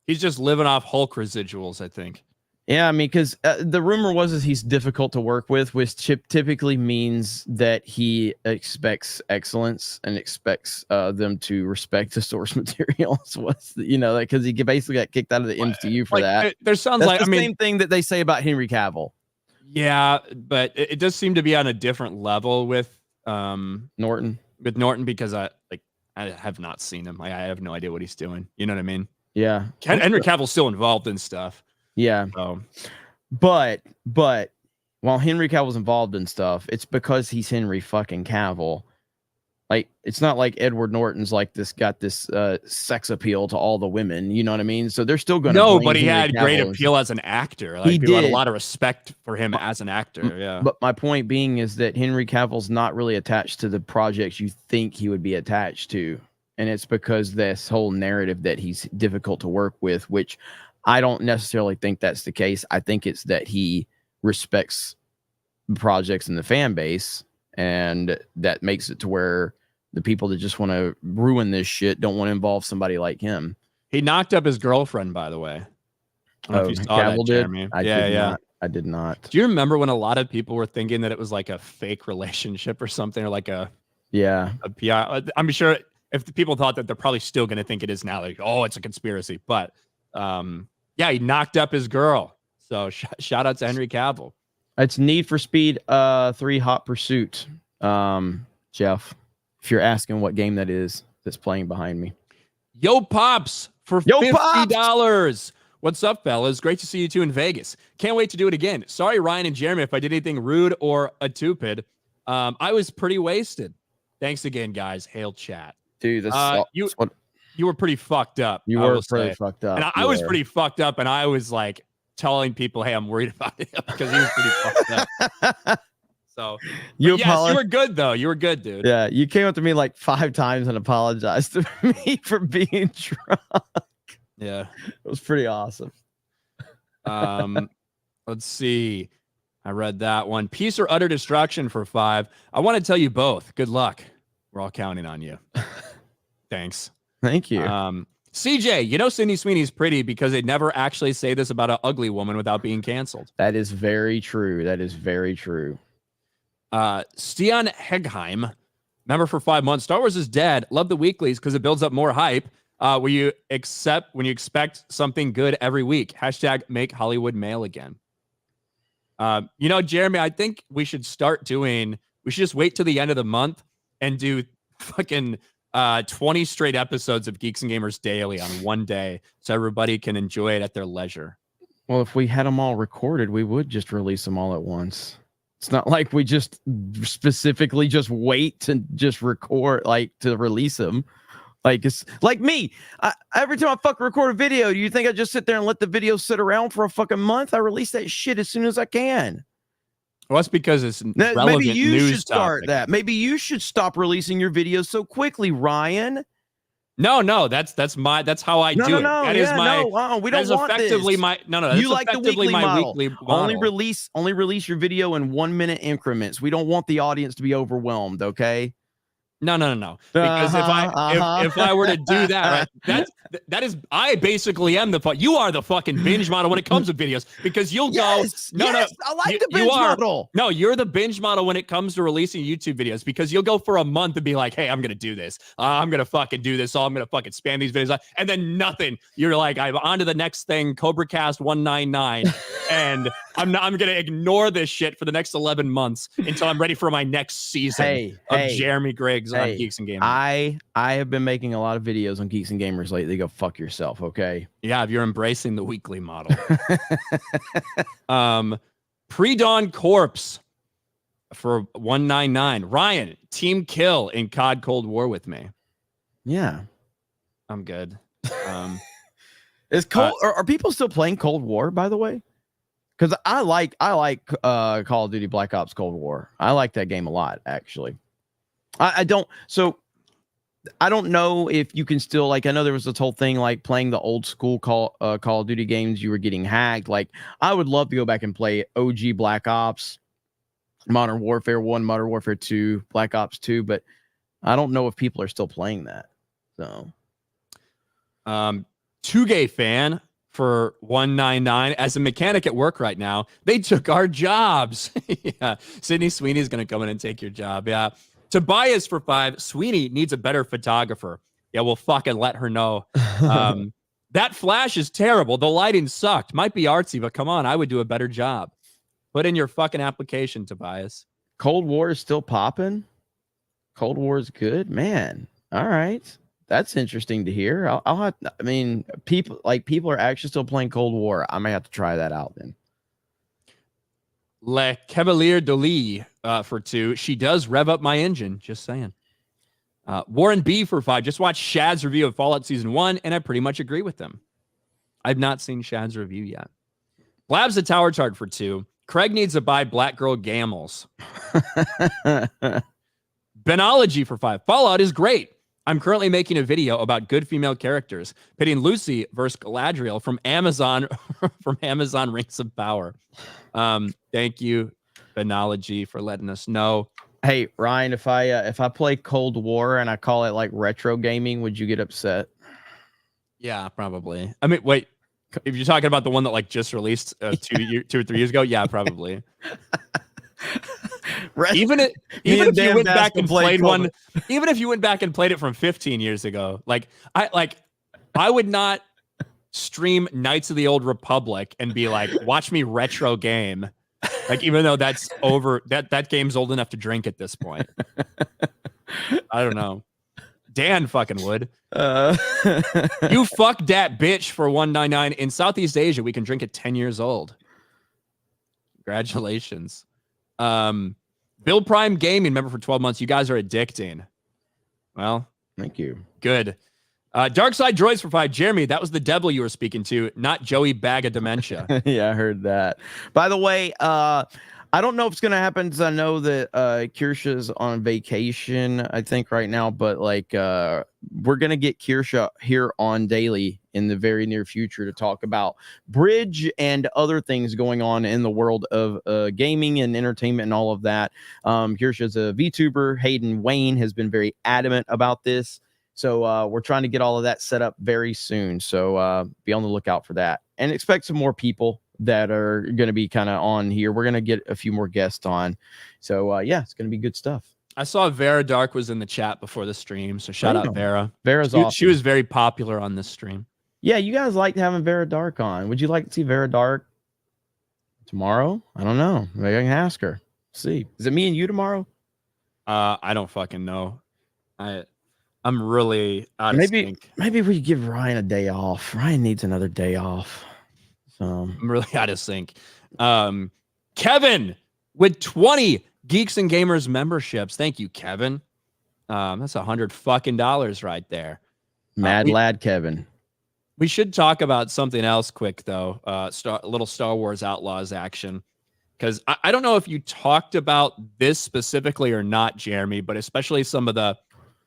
he's just living off Hulk residuals, I think. Yeah, I mean, because the rumor was he's difficult to work with, which typically means that he expects excellence and expects them to respect the source material. So because he basically got kicked out of the MCU for that. There sounds That's the same thing that they say about Henry Cavill. Yeah, but it does seem to be on a different level with Norton. With Norton, because I have not seen him. I have no idea what he's doing. You know what I mean? Yeah. Henry Cavill's still involved in stuff. Yeah. So. But while Henry Cavill's involved in stuff, it's because he's Henry fucking Cavill. Like, it's not like Edward Norton's like got this sex appeal to all the women. You know what I mean? So they're still going to. No, but he had great appeal as an actor. Like, he people did. had a lot of respect for him as an actor. Yeah. But my point being is that Henry Cavill's not really attached to the projects you think he would be attached to. And it's because this whole narrative that he's difficult to work with, which I don't necessarily think that's the case. I think it's that he respects projects and the fan base, and that makes it to where the people that just want to ruin this shit don't want to involve somebody like him. He knocked up his girlfriend, by the way. I don't know if you saw that, Jeremy. I did not. Do you remember when a lot of people were thinking that it was like a fake relationship or something, or like a PR? I'm sure if the people thought that, they're probably still going to think it is now. Like, oh, it's a conspiracy. But yeah, he knocked up his girl. So shout out to Henry Cavill. It's Need for Speed 3 Hot Pursuit, Jeff. If you're asking what game that is that's playing behind me. Yo Pops for $50. What's up, fellas? Great to see you two in Vegas. Can't wait to do it again. Sorry, Ryan and Jeremy, if I did anything rude or stupid. I was pretty wasted. Thanks again, guys. Hail chat. Dude, you were pretty fucked up. You were pretty fucked up. And I was pretty fucked up, and I was like telling people, hey, I'm worried about him because he was pretty fucked up. So yes, you were good though. You were good, dude. Yeah, you came up to me like 5 times and apologized to me for being drunk. Yeah, it was pretty awesome. Let's see. I read that one. Peace or utter destruction for 5. I want to tell you both. Good luck. We're all counting on you. Thanks. Thank you. CJ, you know Sydney Sweeney's pretty because they'd never actually say this about an ugly woman without being canceled. That is very true. That is very true. Stian Hegheim, member for 5 months. Star Wars is dead. Love the weeklies because it builds up more hype. When you expect something good every week. # make Hollywood mail again. Jeremy, I think we should just wait till the end of the month and do fucking 20 straight episodes of Geeks and Gamers Daily on one day so everybody can enjoy it at their leisure. Well, if we had them all recorded, we would just release them all at once. It's not like we just specifically just wait to just record, like to release them. Like it's like me. Every time I record a video, do you think I just sit there and let the video sit around for a fucking month? I release that shit as soon as I can. Well, that's because it's relevant. Maybe you news should start topic. that. Maybe you should stop releasing your videos so quickly, Ryan. No, that's how I do it. That is my. We don't want effectively this. my. No, that's you like the weekly model. Only release your video in 1 minute increments. We don't want the audience to be overwhelmed. Okay. No. Because if I were to do that, right, that is I basically am you are the fucking binge model when it comes to videos because you'll go I like the binge model. No, you're the binge model when it comes to releasing YouTube videos because you'll go for a month and be like, hey, I'm gonna do this. I'm gonna fucking do this. I'm gonna fucking spam these videos, and then nothing. You're like, I'm on to the next thing, Cobra Cast 199, and I'm gonna ignore this shit for the next 11 months until I'm ready for my next season of Jeremy Griggs on Geeks and Gamers. I have been making a lot of videos on Geeks and Gamers lately. Go fuck yourself, okay? Yeah, if you're embracing the weekly model. Pre-Dawn Corpse for 199. Ryan, team kill in COD Cold War with me. Yeah, I'm good. Is Cold are people still playing Cold War, by the way? Because I like Call of Duty Black Ops Cold War. I like that game a lot, actually. I don't know if you can still, like, I know there was this whole thing like playing the old school Call of Duty games, you were getting hacked. Like, I would love to go back and play OG Black Ops, Modern Warfare 1, Modern Warfare 2, Black Ops 2, but I don't know if people are still playing that. So 2Gay fan for 199. As a mechanic at work right now, they took our jobs. Yeah, Sydney Sweeney is going to come in and take your job. Yeah. Tobias for 5. Sweeney needs a better photographer. Yeah, we'll fucking let her know. That flash is terrible. The lighting sucked. Might be artsy, but come on, I would do a better job. Put in your fucking application, Tobias. Cold War is still popping. Cold War is good, man. All right. That's interesting to hear. I'll have. I mean, people are actually still playing Cold War. I may have to try that out then. Le Cavalier de Lee for 2. She does rev up my engine. Just saying. Warren B for 5. Just watched Shad's review of Fallout Season 1, and I pretty much agree with them. I've not seen Shad's review yet. Blabs the Tower Tart for 2. Craig needs to buy Black Girl Gamels. Benology for 5. Fallout is great. I'm currently making a video about good female characters, pitting Lucy versus Galadriel from Amazon Rings of Power. Thank you, Benology, for letting us know. Hey, Ryan, if I play Cold War and I call it like retro gaming, would you get upset? Yeah, probably. I mean, wait, if you're talking about the one that like just released 2 or 3 years ago, yeah, probably. Even if you went back and played one, even if you went back and played it from 15 years ago, I would not stream Knights of the Old Republic and be like, watch me retro game. Like, even though that's over, that game's old enough to drink at this point. I don't know. Dan fucking would. You fuck that bitch for 199. In Southeast Asia, we can drink at 10 years old. Congratulations. Bill Prime Gaming member for 12 months. You guys are addicting. Well, thank you. Good. Dark Side Droids for 5. Jeremy, that was the devil you were speaking to, not Joey Bag of Dementia. Yeah, I heard that. By the way, I don't know if it's going to happen because I know that Kirsha's on vacation, I think, right now. But like, we're going to get Kirsha here on daily in the very near future to talk about Bridge and other things going on in the world of gaming and entertainment and all of that. Kirsha's a VTuber. Hayden Wayne has been very adamant about this. So we're trying to get all of that set up very soon. So be on the lookout for that and expect some more people that are going to be kind of on here. We're going to get a few more guests on. So yeah, it's going to be good stuff. I saw Vera Dark was in the chat before the stream. So shout out Vera. Vera's awesome. She was very popular on this stream. Yeah, you guys liked having Vera Dark on. Would you like to see Vera Dark tomorrow? I don't know. Maybe I can ask her. See, is it me and you tomorrow? I don't fucking know. I'm really out of sync. Maybe we give Ryan a day off. Ryan needs another day off. So I'm really out of sync. Kevin with 20 Geeks and Gamers memberships. Thank you, Kevin. That's $100 fucking right there. Mad lad, Kevin. We should talk about something else quick though. A little Star Wars Outlaws action. Because I don't know if you talked about this specifically or not, Jeremy, but especially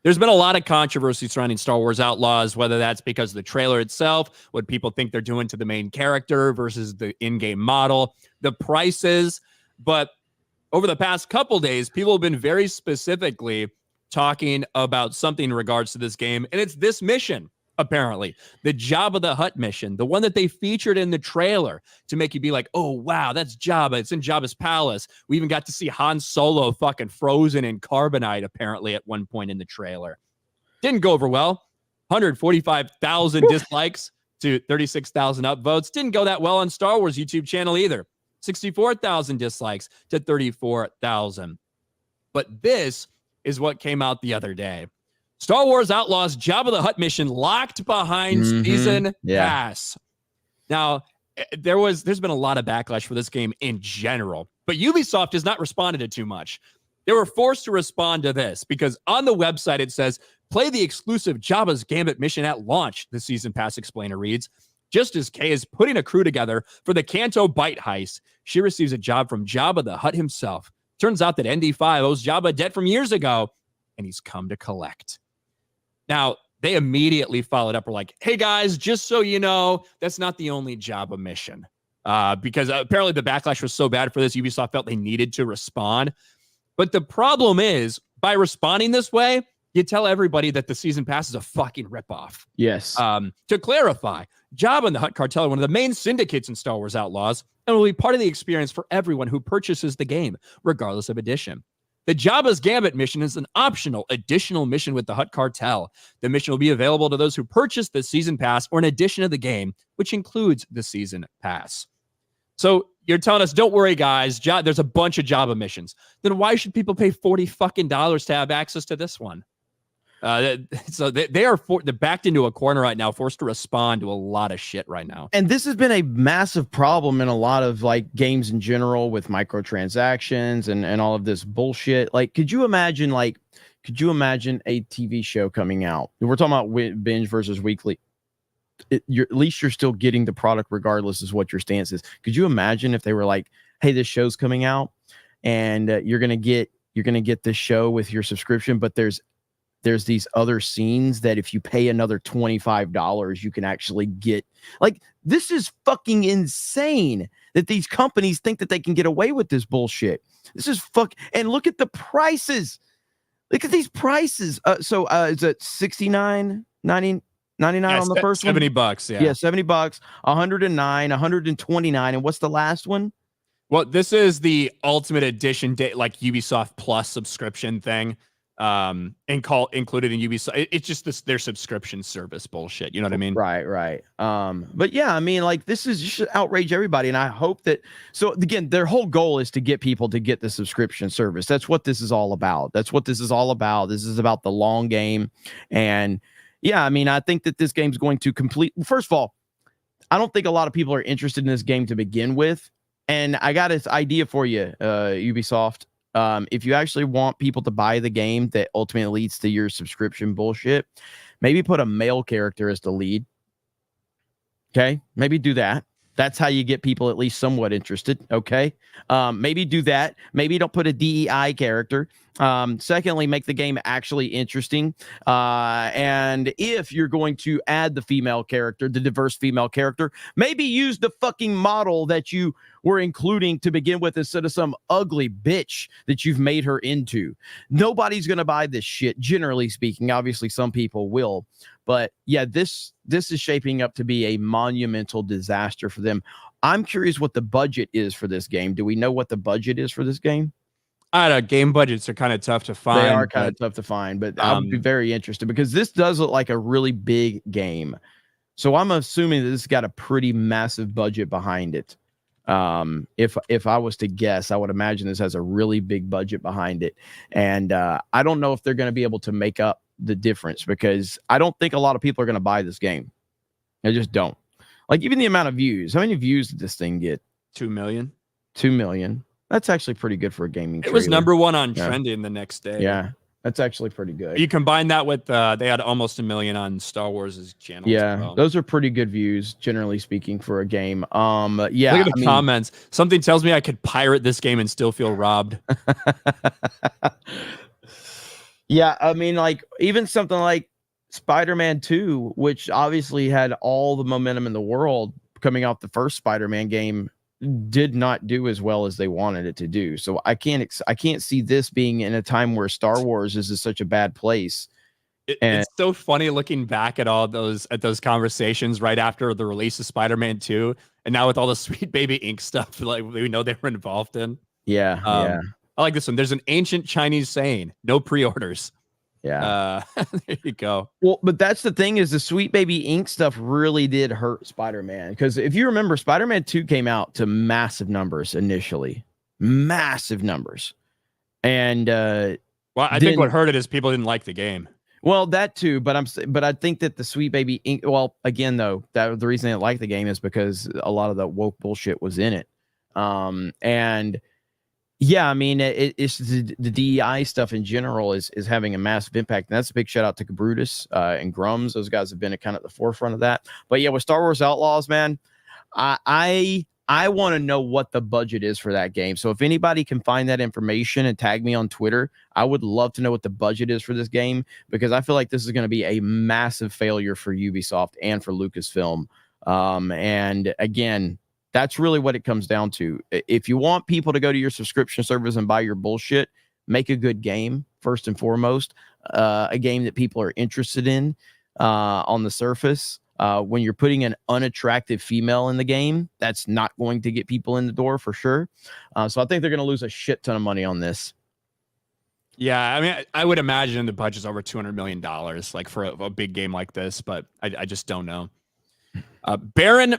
there's been a lot of controversy surrounding Star Wars Outlaws, whether that's because of the trailer itself, what people think they're doing to the main character versus the in-game model, the prices. But over the past couple days, people have been very specifically talking about something in regards to this game, and it's this mission, apparently. The Jabba the Hutt mission, the one that they featured in the trailer to make you be like, oh, wow, that's Jabba. It's in Jabba's palace. We even got to see Han Solo fucking frozen in carbonite, apparently, at one point in the trailer. Didn't go over well. 145,000 dislikes to 36,000 upvotes. Didn't go that well on Star Wars YouTube channel either. 64,000 dislikes to 34,000. But this is what came out the other day. Star Wars Outlaws Jabba the Hutt mission locked behind season pass. Now, there's been a lot of backlash for this game in general, but Ubisoft has not responded to too much. They were forced to respond to this because on the website it says, play the exclusive Jabba's Gambit mission at launch, the season pass explainer reads. Just as Kay is putting a crew together for the Canto Bite heist, she receives a job from Jabba the Hutt himself. Turns out that ND5 owes Jabba a debt from years ago, and he's come to collect. Now, they immediately followed up. We're like, hey, guys, just so you know, that's not the only Jabba mission. Because apparently the backlash was so bad for this, Ubisoft felt they needed to respond. But the problem is, by responding this way, you tell everybody that the season pass is a fucking ripoff. Yes. To clarify, Jabba and the Hutt Cartel are one of the main syndicates in Star Wars Outlaws and will be part of the experience for everyone who purchases the game, regardless of edition. The Jabba's Gambit mission is an optional additional mission with the Hutt Cartel. The mission will be available to those who purchase the season pass or an edition of the game, which includes the season pass. So you're telling us, don't worry, guys, there's a bunch of Jabba missions. Then why should people pay $40 to have access to this one? So they're backed into a corner right now, forced to respond to a lot of shit right now. And this has been a massive problem in a lot of like games in general with microtransactions and all of this bullshit. Like, could you imagine a TV show coming out? We're talking about binge versus weekly. At least you're still getting the product regardless is what your stance is. Could you imagine if they were like, hey, this show's coming out and you're gonna get this show with your subscription, but there's these other scenes that if you pay another $25, you can actually get. Like, this is fucking insane that these companies think that they can get away with this bullshit. This is and look at the prices. Look at these prices. So is it $69.99 on the first one? $70, yeah. Yeah, $70, 109, 129, and what's the last one? Well, this is the Ultimate Edition, like Ubisoft Plus subscription thing. Included in Ubisoft. It's just their subscription service bullshit. You know what I mean? Right. But yeah, I mean, like, this should outrage everybody. And I hope that, so again, their whole goal is to get people to get the subscription service. That's what this is all about. This is about the long game. And yeah, I mean, I think that this game's going to first of all, I don't think a lot of people are interested in this game to begin with. And I got this idea for you, Ubisoft. If you actually want people to buy the game that ultimately leads to your subscription bullshit, maybe put a male character as the lead. Okay, maybe do that. That's how you get people at least somewhat interested. Okay, maybe do that. Maybe don't put a DEI character. Secondly, make the game actually interesting. And if you're going to add the female character, the diverse female character, maybe use the fucking model that you were including to begin with instead of some ugly bitch that you've made her into. Nobody's going to buy this shit, generally speaking. Obviously, some people will. But yeah, this is shaping up to be a monumental disaster for them. I'm curious what the budget is for this game. Do we know what the budget is for this game? I don't know. Game budgets are kind of tough to find. They are kind of tough to find, but I would be very interested because this does look like a really big game. So I'm assuming that this has got a pretty massive budget behind it. If I was to guess, I would imagine this has a really big budget behind it. And I don't know if they're going to be able to make up the difference because I don't think a lot of people are going to buy this game. I just don't. Like, even the amount of views. How many views did this thing get? 2 million. 2 million. That's actually pretty good for a gaming trailer. It was number one on trending the next day. Yeah, that's actually pretty good. You combine that with they had almost 1 million on Star Wars' channel. Yeah, well. Those are pretty good views, generally speaking, for a game. Yeah, look at the comments. Something tells me I could pirate this game and still feel robbed. Yeah, I mean, like, even something like Spider-Man 2, which obviously had all the momentum in the world coming off the first Spider-Man game, did not do as well as they wanted it to do. So I can't see this being in a time where Star Wars is such a bad place. It's so funny looking back at all those conversations right after the release of Spider-Man 2, and now with all the Sweet Baby Ink stuff like we know they were involved in. Yeah. I like this one. There's an ancient Chinese saying, no pre-orders. Yeah. There you go. Well, but that's the thing is the Sweet Baby Inc. stuff really did hurt Spider-Man. Because if you remember, Spider-Man 2 came out to massive numbers initially. Massive numbers. And well, I think what hurt it is people didn't like the game. Well, that too, but I think that the Sweet Baby Inc. Well, again, though, that the reason I didn't like the game is because a lot of the woke bullshit was in it. And yeah, I mean, it's the DEI stuff in general is having a massive impact. And that's a big shout out to Brutus and Grums. Those guys have been kind of at the forefront of that. But yeah, with Star Wars Outlaws, man, I want to know what the budget is for that game. So if anybody can find that information and tag me on Twitter, I would love to know what the budget is for this game, because I feel like this is going to be a massive failure for Ubisoft and for Lucasfilm. And again, that's really what it comes down to. If you want people to go to your subscription service and buy your bullshit, make a good game first and foremost, a game that people are interested in on the surface. When you're putting an unattractive female in the game, that's not going to get people in the door for sure. So I think they're going to lose a shit ton of money on this. Yeah, I mean, I would imagine the budget's over $200 million, like for a big game like this, but I just don't know. Baron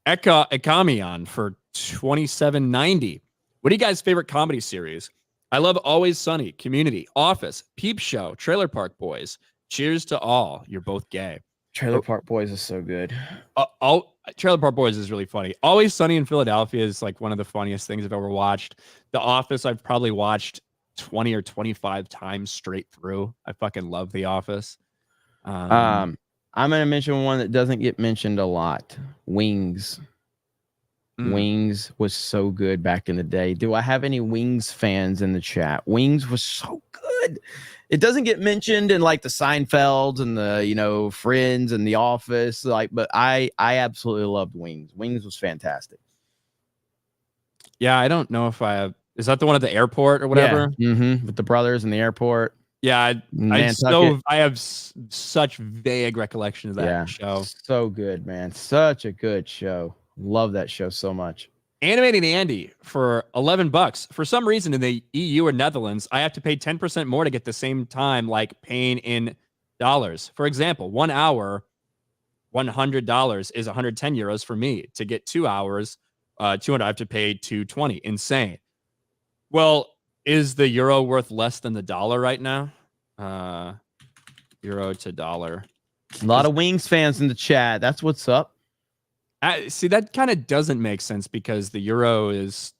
Ekamion for $27.90. What are you guys' favorite comedy series? I love Always Sunny, Community, Office, Peep Show, Trailer Park Boys. Cheers to all. You're both gay. Trailer Park Boys is so good. Trailer Park Boys is really funny. Always Sunny in Philadelphia is like one of the funniest things I've ever watched. The Office I've probably watched 20 or 25 times straight through. I fucking love The Office. I'm going to mention one that doesn't get mentioned a lot. Wings. Wings was so good back in the day. Do I have any Wings fans in the chat? Wings was so good. It doesn't get mentioned in like the Seinfelds and the, Friends and The Office, but I absolutely loved Wings. Wings was fantastic. Yeah, I don't know if I have. Is that the one at the airport or whatever? Yeah. With the brothers in the airport. Yeah, I have such vague recollection of that show. So good, man. Such a good show. Love that show so much. Animating Andy for $11. For some reason in the EU or Netherlands, I have to pay 10% more to get the same time like paying in dollars. For example, 1 hour, $100 is 110 euros for me. To get 2 hours, 200, I have to pay 220. Insane. Well, is the euro worth less than the dollar right now? Euro to dollar. A lot of Wings fans in the chat. That's what's up. See, that kind of doesn't make sense because the euro is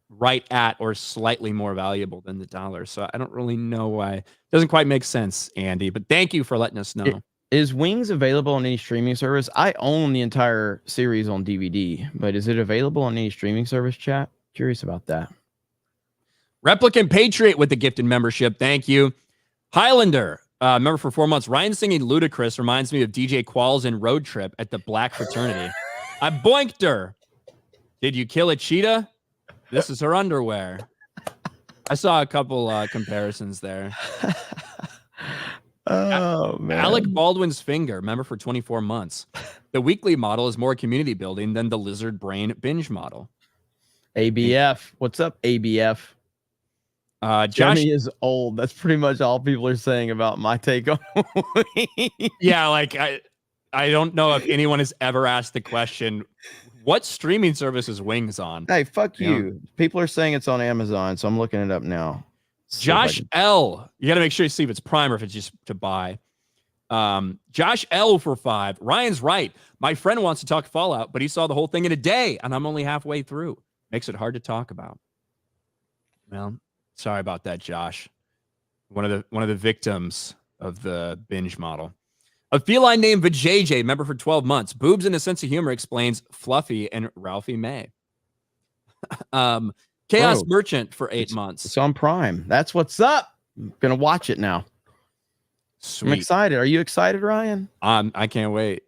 right at or slightly more valuable than the dollar. So I don't really know why. It doesn't quite make sense, Andy. But thank you for letting us know. Is Wings available on any streaming service? I own the entire series on DVD, but is it available on any streaming service, chat? Curious about that. Replicant Patriot with the gifted membership. Thank you. Highlander, member for 4 months. Ryan singing Ludacris reminds me of DJ Qualls in Road Trip at the Black Fraternity. I boinked her. Did you kill a cheetah? This is her underwear. I saw a couple comparisons there. Oh, man. Alec Baldwin's finger, member for 24 months. The weekly model is more community building than the lizard brain binge model. ABF. What's up, ABF? Johnny is old. That's pretty much all people are saying about my take on Yeah, like I don't know if anyone has ever asked the question, what streaming service is Wings on? Hey, fuck you. People are saying it's on Amazon, so I'm looking it up now. Josh L. You got to make sure you see if it's Prime or if it's just to buy. Josh L for 5. Ryan's right. My friend wants to talk Fallout, but he saw the whole thing in a day, and I'm only halfway through. Makes it hard to talk about. Well, sorry about that, Josh. One of the victims of the binge model. A feline named Vajayjay, member for 12 months. Boobs and a sense of humor explains Fluffy and Ralphie May. Chaos Merchant for 8 months. It's on Prime. That's what's up. I'm gonna watch it now. Sweet. I'm excited. Are you excited, Ryan? I can't wait.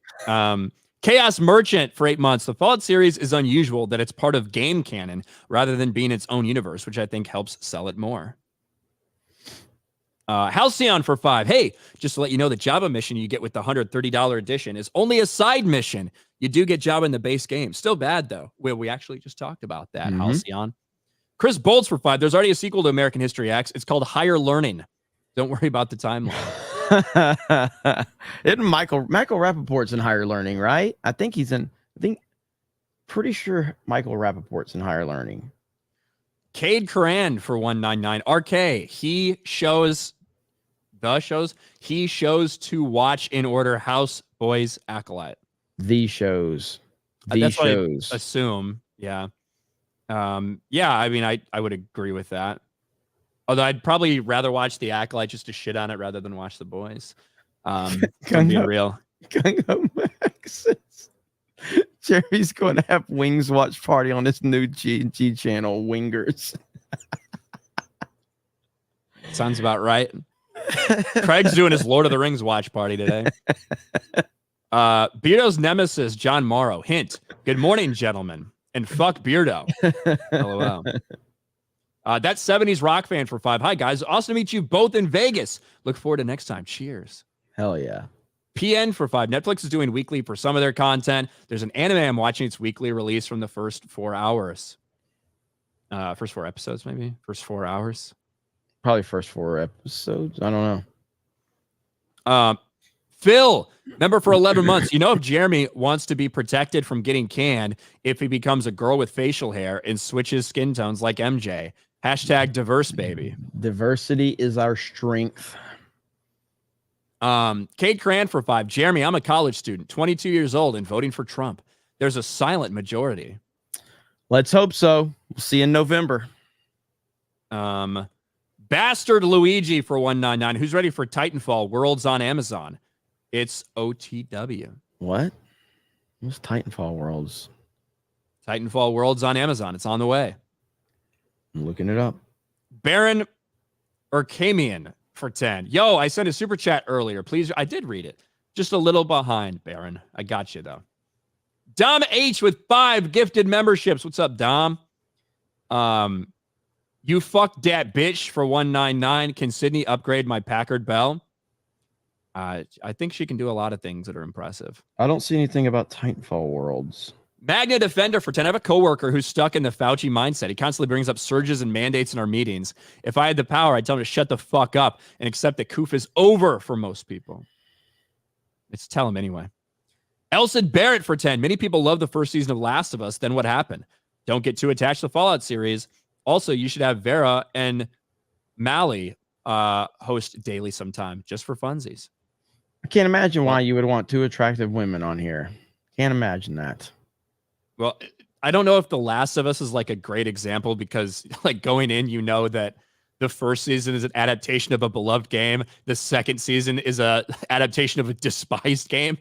Chaos Merchant for 8 months. The Fallout series is unusual that it's part of game canon rather than being its own universe, which I think helps sell it more. Halcyon for 5. Hey, just to let you know, the Java mission you get with the $130 edition is only a side mission. You do get Java in the base game. Still bad, though. We actually just talked about that, Halcyon. Chris Bolts for 5. There's already a sequel to American History X. It's called Higher Learning. Don't worry about the timeline. Isn't Michael Rappaport's in higher learning, right? Pretty sure Michael Rappaport's in higher learning. Cade Coran for 199. RK, he shows to watch in order House, Boys, Acolyte. That's what I assume. Yeah. Yeah, I mean, I would agree with that. Although I'd probably rather watch the Acolyte just to shit on it rather than watch the Boys. Being real. Jerry's going to have Wings watch party on his new G channel, Wingers. Sounds about right. Craig's doing his Lord of the Rings watch party today. Beardo's nemesis, John Morrow. Hint. Good morning, gentlemen. And fuck Beardo. LOL. That 70s rock fan for 5. Hi, guys. Awesome to meet you both in Vegas. Look forward to next time. Cheers. Hell yeah. PN for 5. Netflix is doing weekly for some of their content. There's an anime I'm watching. It's weekly release from the first 4 hours. First 4 episodes, maybe? First 4 hours? Probably first 4 episodes. I don't know. Phil, member for 11 months. You know, if Jeremy wants to be protected from getting canned if he becomes a girl with facial hair and switches skin tones like MJ. Hashtag diverse, baby. Diversity is our strength. Kate Cran for 5. Jeremy, I'm a college student, 22 years old, and voting for Trump. There's a silent majority. Let's hope so. We'll see you in November. Bastard Luigi for 199. Who's ready for Titanfall? Worlds on Amazon. It's OTW. What? What's Titanfall Worlds? Titanfall Worlds on Amazon. It's on the way. I'm looking it up. Baron Urkamian for 10. Yo, I sent a super chat earlier. Please, I did read it. Just a little behind, Baron. I got you, though. Dom H with 5 gifted memberships. What's up, Dom? You fucked that bitch for 199. Can Sydney upgrade my Packard Bell? I think she can do a lot of things that are impressive. I don't see anything about Titanfall Worlds. Magna Defender for 10. I have a coworker who's stuck in the Fauci mindset. He constantly brings up surges and mandates in our meetings. If I had the power, I'd tell him to shut the fuck up and accept that Koof is over for most people. Let's tell him anyway. Elson Barrett for 10. Many people love the first season of Last of Us. Then what happened? Don't get too attached to the Fallout series. Also, you should have Vera and Mally host daily sometime just for funsies. I can't imagine why you would want 2 attractive women on here. Can't imagine that. Well, I don't know if The Last of Us is like a great example because like going in, you know that the first season is an adaptation of a beloved game. The second season is a adaptation of a despised game.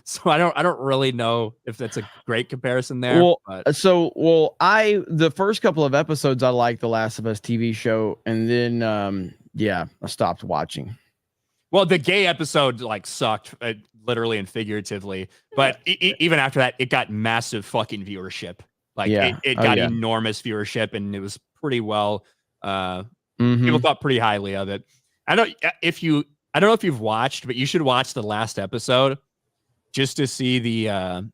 So I don't really know if that's a great comparison there. Well, the first couple of episodes I liked The Last of Us TV show, and then I stopped watching. Well, the gay episode like sucked, literally and figuratively. But even after that, it got massive fucking viewership. Like it got enormous viewership, and it was pretty well. People thought pretty highly of it. I don't know if you've watched, but you should watch the last episode just to see the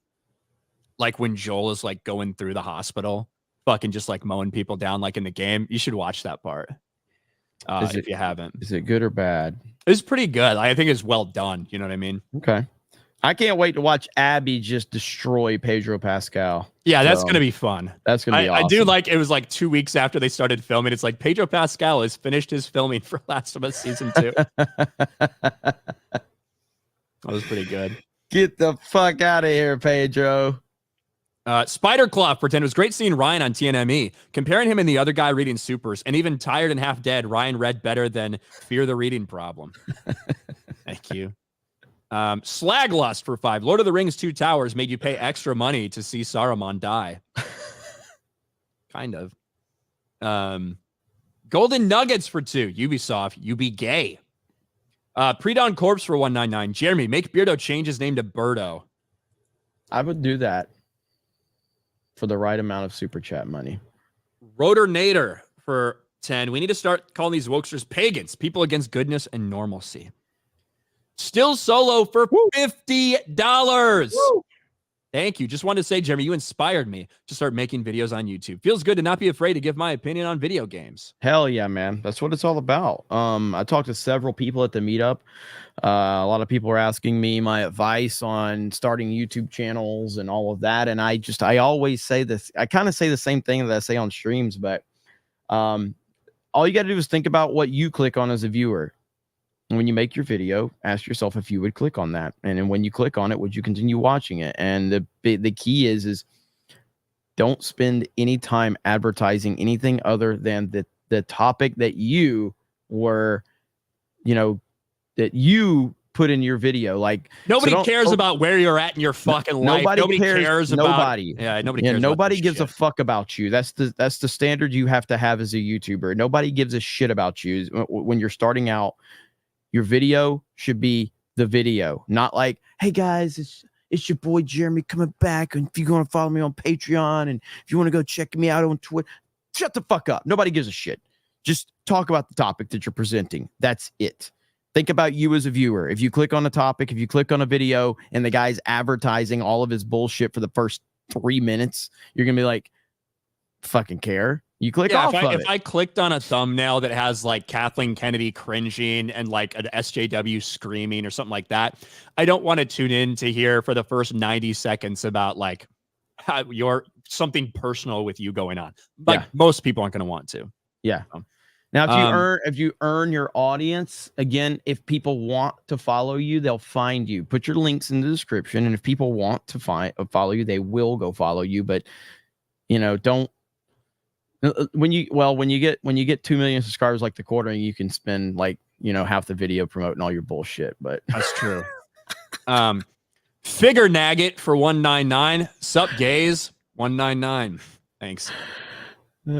like when Joel is like going through the hospital, fucking just like mowing people down like in the game. You should watch that part. If you haven't. Is it good or bad? It's pretty good. I think it's well done. You know what I mean? Okay. I can't wait to watch Abby just destroy Pedro Pascal. Yeah, that's going to be fun. That's going to be awesome. I do like, it was like 2 weeks after they started filming. It's like Pedro Pascal has finished his filming for Last of Us Season 2. That was pretty good. Get the fuck out of here, Pedro. Spider Claw pretend it was great seeing Ryan on TNME. Comparing him and the other guy reading supers, and even tired and half dead, Ryan read better than Fear the Reading Problem. Thank you. Slaglust for 5. Lord of the Rings 2 Towers made you pay extra money to see Saruman die. Kind of. Golden Nuggets for 2. Ubisoft, you be gay. Pre-Dawn Corpse for 199. Jeremy, make Beardo change his name to Birdo. I would do that for the right amount of super chat money. Rotor Nader for 10. We need to start calling these wokesters pagans, people against goodness and normalcy. Still Solo for $50. Woo. Thank you. Just wanted to say, Jeremy, you inspired me to start making videos on YouTube. Feels good to not be afraid to give my opinion on video games. Hell yeah, man. That's what it's all about. I talked to several people at the meetup. A lot of people were asking me my advice on starting YouTube channels and all of that. And I always say this. I kind of say the same thing that I say on streams, but all you got to do is think about what you click on as a viewer. And when you make your video, ask yourself if you would click on that. And then when you click on it, would you continue watching it? And the key is don't spend any time advertising anything other than the topic that you were, that you put in your video. Like nobody cares about where you're at in your fucking life. Nobody cares about nobody. Yeah, nobody cares. Nobody gives a fuck about you. That's the standard you have to have as a YouTuber. Nobody gives a shit about you when you're starting out. Your video should be the video, not like, hey guys, it's your boy Jeremy coming back. And if you want to follow me on Patreon and if you want to go check me out on Twitter, shut the fuck up. Nobody gives a shit. Just talk about the topic that you're presenting. That's it. Think about you as a viewer. If you click on a topic, if you click on a video and the guy's advertising all of his bullshit for the first 3 minutes, you're going to be like, fucking care. You click off if I clicked on a thumbnail that has like Kathleen Kennedy cringing and like an SJW screaming or something like that, I don't want to tune in to hear for the first 90 seconds about like something personal with you going on. Like most people aren't going to want to. Yeah. Now, if you earn your audience, again, if people want to follow you, they'll find you. Put your links in the description, and if people want to follow you, they will go follow you. But don't. When you get 2 million subscribers like the quartering, you can spend like half the video promoting all your bullshit. But that's true. Figure Nagget for 199. Sup gays 199. Thanks.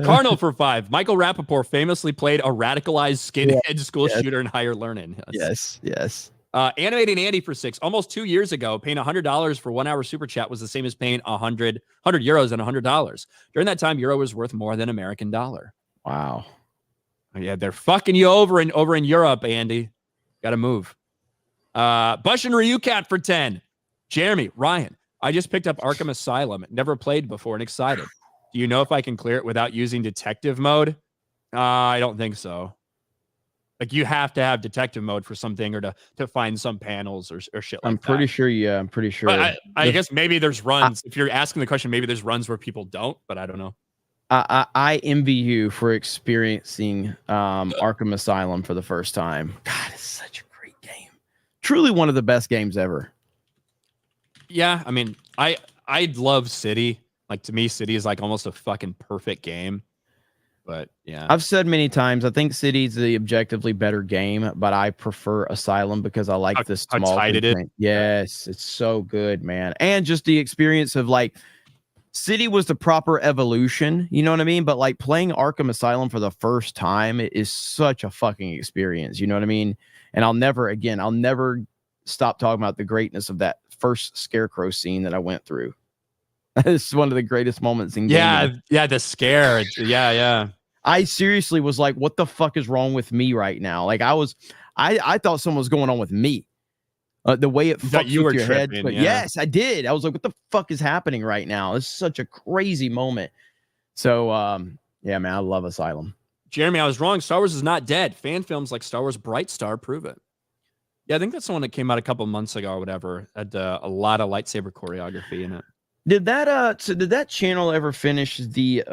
Carnal for 5. Michael Rappaport famously played a radicalized skinhead school shooter in Higher Learning. Yes. Animating Andy for 6. Almost 2 years ago, paying $100 for 1 hour super chat was the same as paying 100 euros and $100. During that time, euro was worth more than American dollar. Wow. Yeah, they're fucking you over in Europe, Andy. Got to move. Bush and Ryucat for 10. Jeremy, Ryan, I just picked up Arkham Asylum. Never played before and excited. Do you know if I can clear it without using detective mode? I don't think so. Like you have to have detective mode for something or to find some panels or shit like that. I'm pretty sure. I'm pretty sure. I guess maybe there's runs. If you're asking the question, maybe there's runs where people don't, but I don't know. I envy you for experiencing Arkham Asylum for the first time. God, it's such a great game. Truly one of the best games ever. Yeah, I mean, I love City. Like to me, City is like almost a fucking perfect game. But yeah, I've said many times, I think City's the objectively better game, but I prefer Asylum because I like the small. How tight it is. Yes, it's so good, man. And just the experience of like City was the proper evolution, you know what I mean? But like playing Arkham Asylum for the first time, it is such a fucking experience, you know what I mean? And I'll never stop talking about the greatness of that first Scarecrow scene that I went through. It's one of the greatest moments in gaming. Yeah, the scare. Yeah. I seriously was like, what the fuck is wrong with me right now? Like I thought something was going on with me. The way it fucked you with your head. But yes, I did. I was like, what the fuck is happening right now? It's such a crazy moment. So yeah, man, I love Asylum. Jeremy, I was wrong. Star Wars is not dead. Fan films like Star Wars Bright Star prove it. Yeah, I think that's the one that came out a couple months ago or whatever. Had a lot of lightsaber choreography in it. Did that channel ever finish the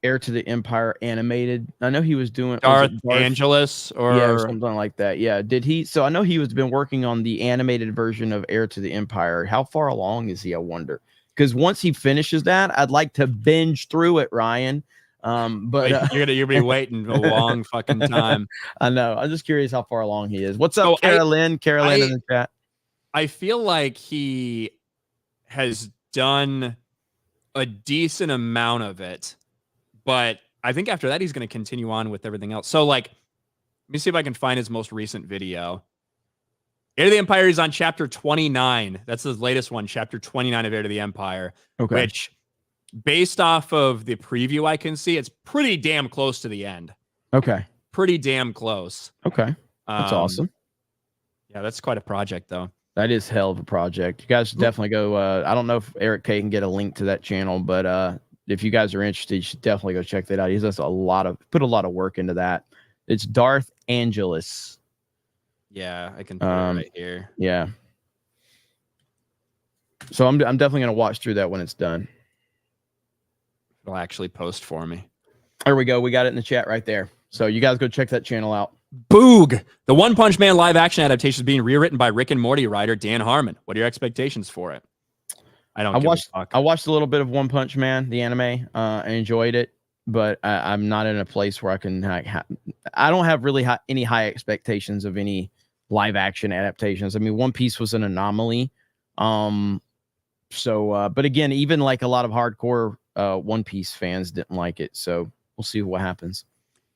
Heir to the Empire animated? I know he was doing Darth Angelus or something like that. Yeah. Did he? So I know he was been working on the animated version of Heir to the Empire. How far along is he? I wonder. Because once he finishes that, I'd like to binge through it, Ryan. But you'll be waiting a long fucking time. I know. I'm just curious how far along he is. What's up, Carolyn? Carolyn in the chat. I feel like he has done a decent amount of it, but I think after that he's going to continue on with everything else. So like, let me see if I can find his most recent video. Heir to the Empire is on chapter 29. That's his latest one, chapter 29 of Heir to the Empire. Okay. Which, based off of the preview I can see, it's pretty damn close to the end. Okay. Pretty damn close. Okay. That's awesome. Yeah, that's quite a project though. That is hell of a project. You guys should definitely go. I don't know if Eric K can get a link to that channel, but if you guys are interested, you should definitely go check that out. He does put a lot of work into that. It's Darth Angelus. Yeah, I can put it right here. Yeah. So I'm definitely gonna watch through that when it's done. It'll actually post for me. There we go. We got it in the chat right there. So you guys go check that channel out. Boog! The One Punch Man live action adaptation is being rewritten by Rick and Morty writer Dan Harmon. What are your expectations for it? I watched a little bit of One Punch Man, the anime. I enjoyed it, but I'm not in a place where I can. I don't have really any high expectations of any live action adaptations. I mean, One Piece was an anomaly. But again, even like a lot of hardcore One Piece fans didn't like it. So we'll see what happens.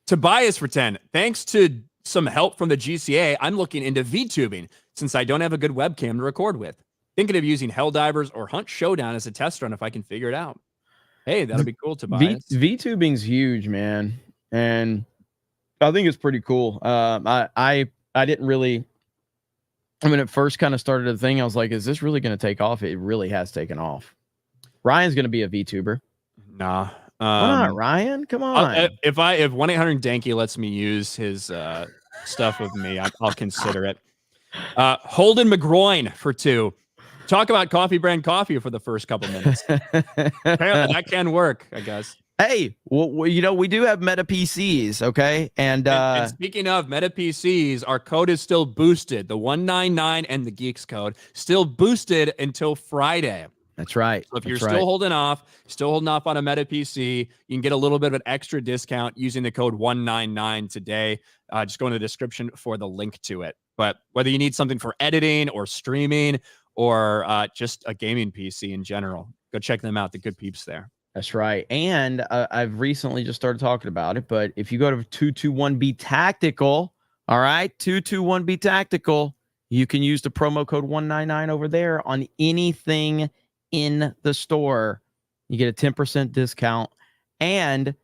Tobias for 10. Thanks to some help from the GCA, I'm looking into VTubing since I don't have a good webcam to record with. Thinking of using Helldivers or Hunt Showdown as a test run if I can figure it out. Hey, that'll be cool, Tobias. VTubing's huge, man. And I think it's pretty cool. I didn't really, when it first kind of started the thing, I was like, is this really going to take off? It really has taken off. Ryan's going to be a VTuber. Nah. Why not, Ryan? Come on. If 1-800-Danky lets me use his stuff with me, I'll consider it. Holden McGroin for 2. Talk about coffee brand coffee for the first couple minutes. Apparently that can work, I guess. Hey, well, we do have Meta PCs, okay? And speaking of Meta PCs, our code is still boosted. The 199 and the Geeks code still boosted until Friday. That's right. So if you're still holding off on a Meta PC, you can get a little bit of an extra discount using the code 199 today. Just go in the description for the link to it. But whether you need something for editing or streaming or just a gaming PC in general, go check them out. The good peeps there. That's right. And I've recently just started talking about it, but if you go to 221B Tactical, all right, 221B Tactical, you can use the promo code 199 over there on anything in the store. You get a 10% discount, and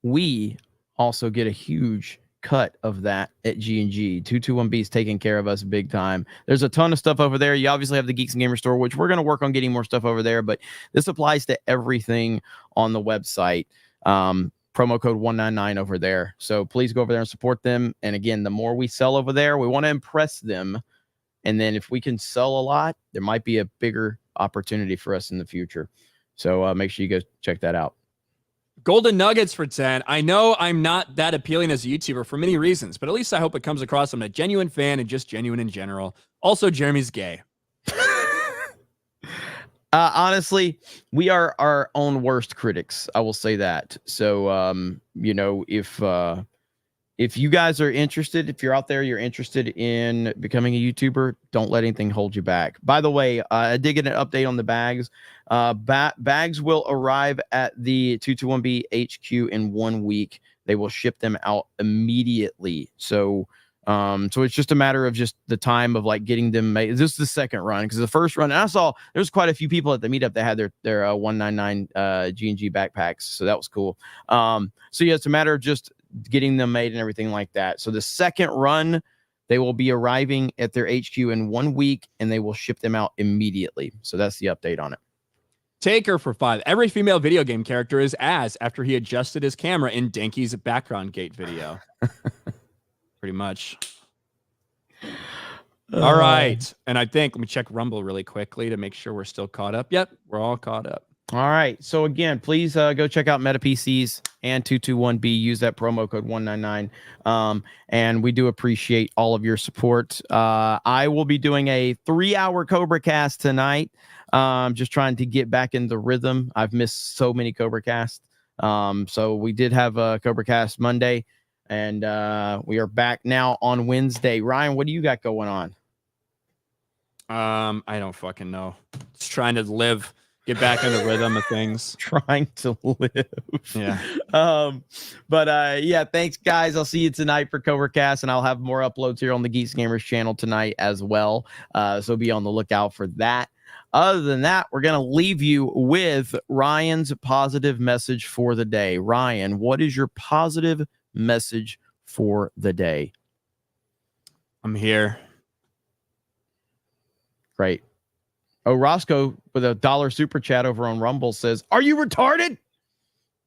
we also get a huge cut of that at G&G. 221B is taking care of us big time. There's a ton of stuff over there. You obviously have the Geeks and Gamers store, which we're going to work on getting more stuff over there, but this applies to everything on the website. Promo code 199 over there. So please go over there and support them. And again, the more we sell over there, we want to impress them. And then if we can sell a lot, there might be a bigger opportunity for us in the future. So make sure you go check that out. Golden Nuggets for 10. I know I'm not that appealing as a YouTuber for many reasons, but at least I hope it comes across I'm a genuine fan and just genuine in general. Also, Jeremy's gay. Honestly, we are our own worst critics. I will say that. So, if you guys are interested, if you're out there, you're interested in becoming a YouTuber, don't let anything hold you back. By the way, I did get an update on the bags. Bags will arrive at the 221B HQ in 1 week. They will ship them out immediately. So it's just a matter of just the time of like getting them made. This is the second run, because the first run, and I saw there's quite a few people at the meetup that had their 199 G&G backpacks. So that was cool. So yeah, it's a matter of just getting them made and everything like that. So the second run, they will be arriving at their HQ in 1 week, and they will ship them out immediately. So that's the update on it. Taker for 5. Every female video game character is Az after he adjusted his camera in Danky's background gate video. Pretty much. All right. And I think, let me check Rumble really quickly to make sure we're still caught up. Yep, we're all caught up. All right. So again, please go check out Meta PCs and 221B. Use that promo code 199. And we do appreciate all of your support. I will be doing a 3-hour Cobra Cast tonight. Just trying to get back in the rhythm. I've missed so many Cobra Casts. So we did have a Cobra Cast Monday, and we are back now on Wednesday. Ryan, what do you got going on? I don't fucking know. Just trying to live. Get back in the rhythm of things. Trying to live. Yeah. Yeah, thanks, guys. I'll see you tonight for Cobra Cast, and I'll have more uploads here on the Geeks Gamers channel tonight as well. So be on the lookout for that. Other than that, we're going to leave you with Ryan's positive message for the day. Ryan, what is your positive message for the day? I'm here. Great. Oh, Roscoe with a $1 super chat over on Rumble says, "Are you retarded?"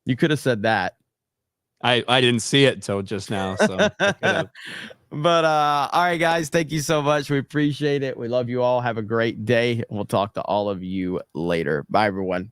You could have said that. I didn't see it till just now, so I could have. But all right, guys, thank you so much. We appreciate it. We love you all. Have a great day. We'll talk to all of you later. Bye, everyone.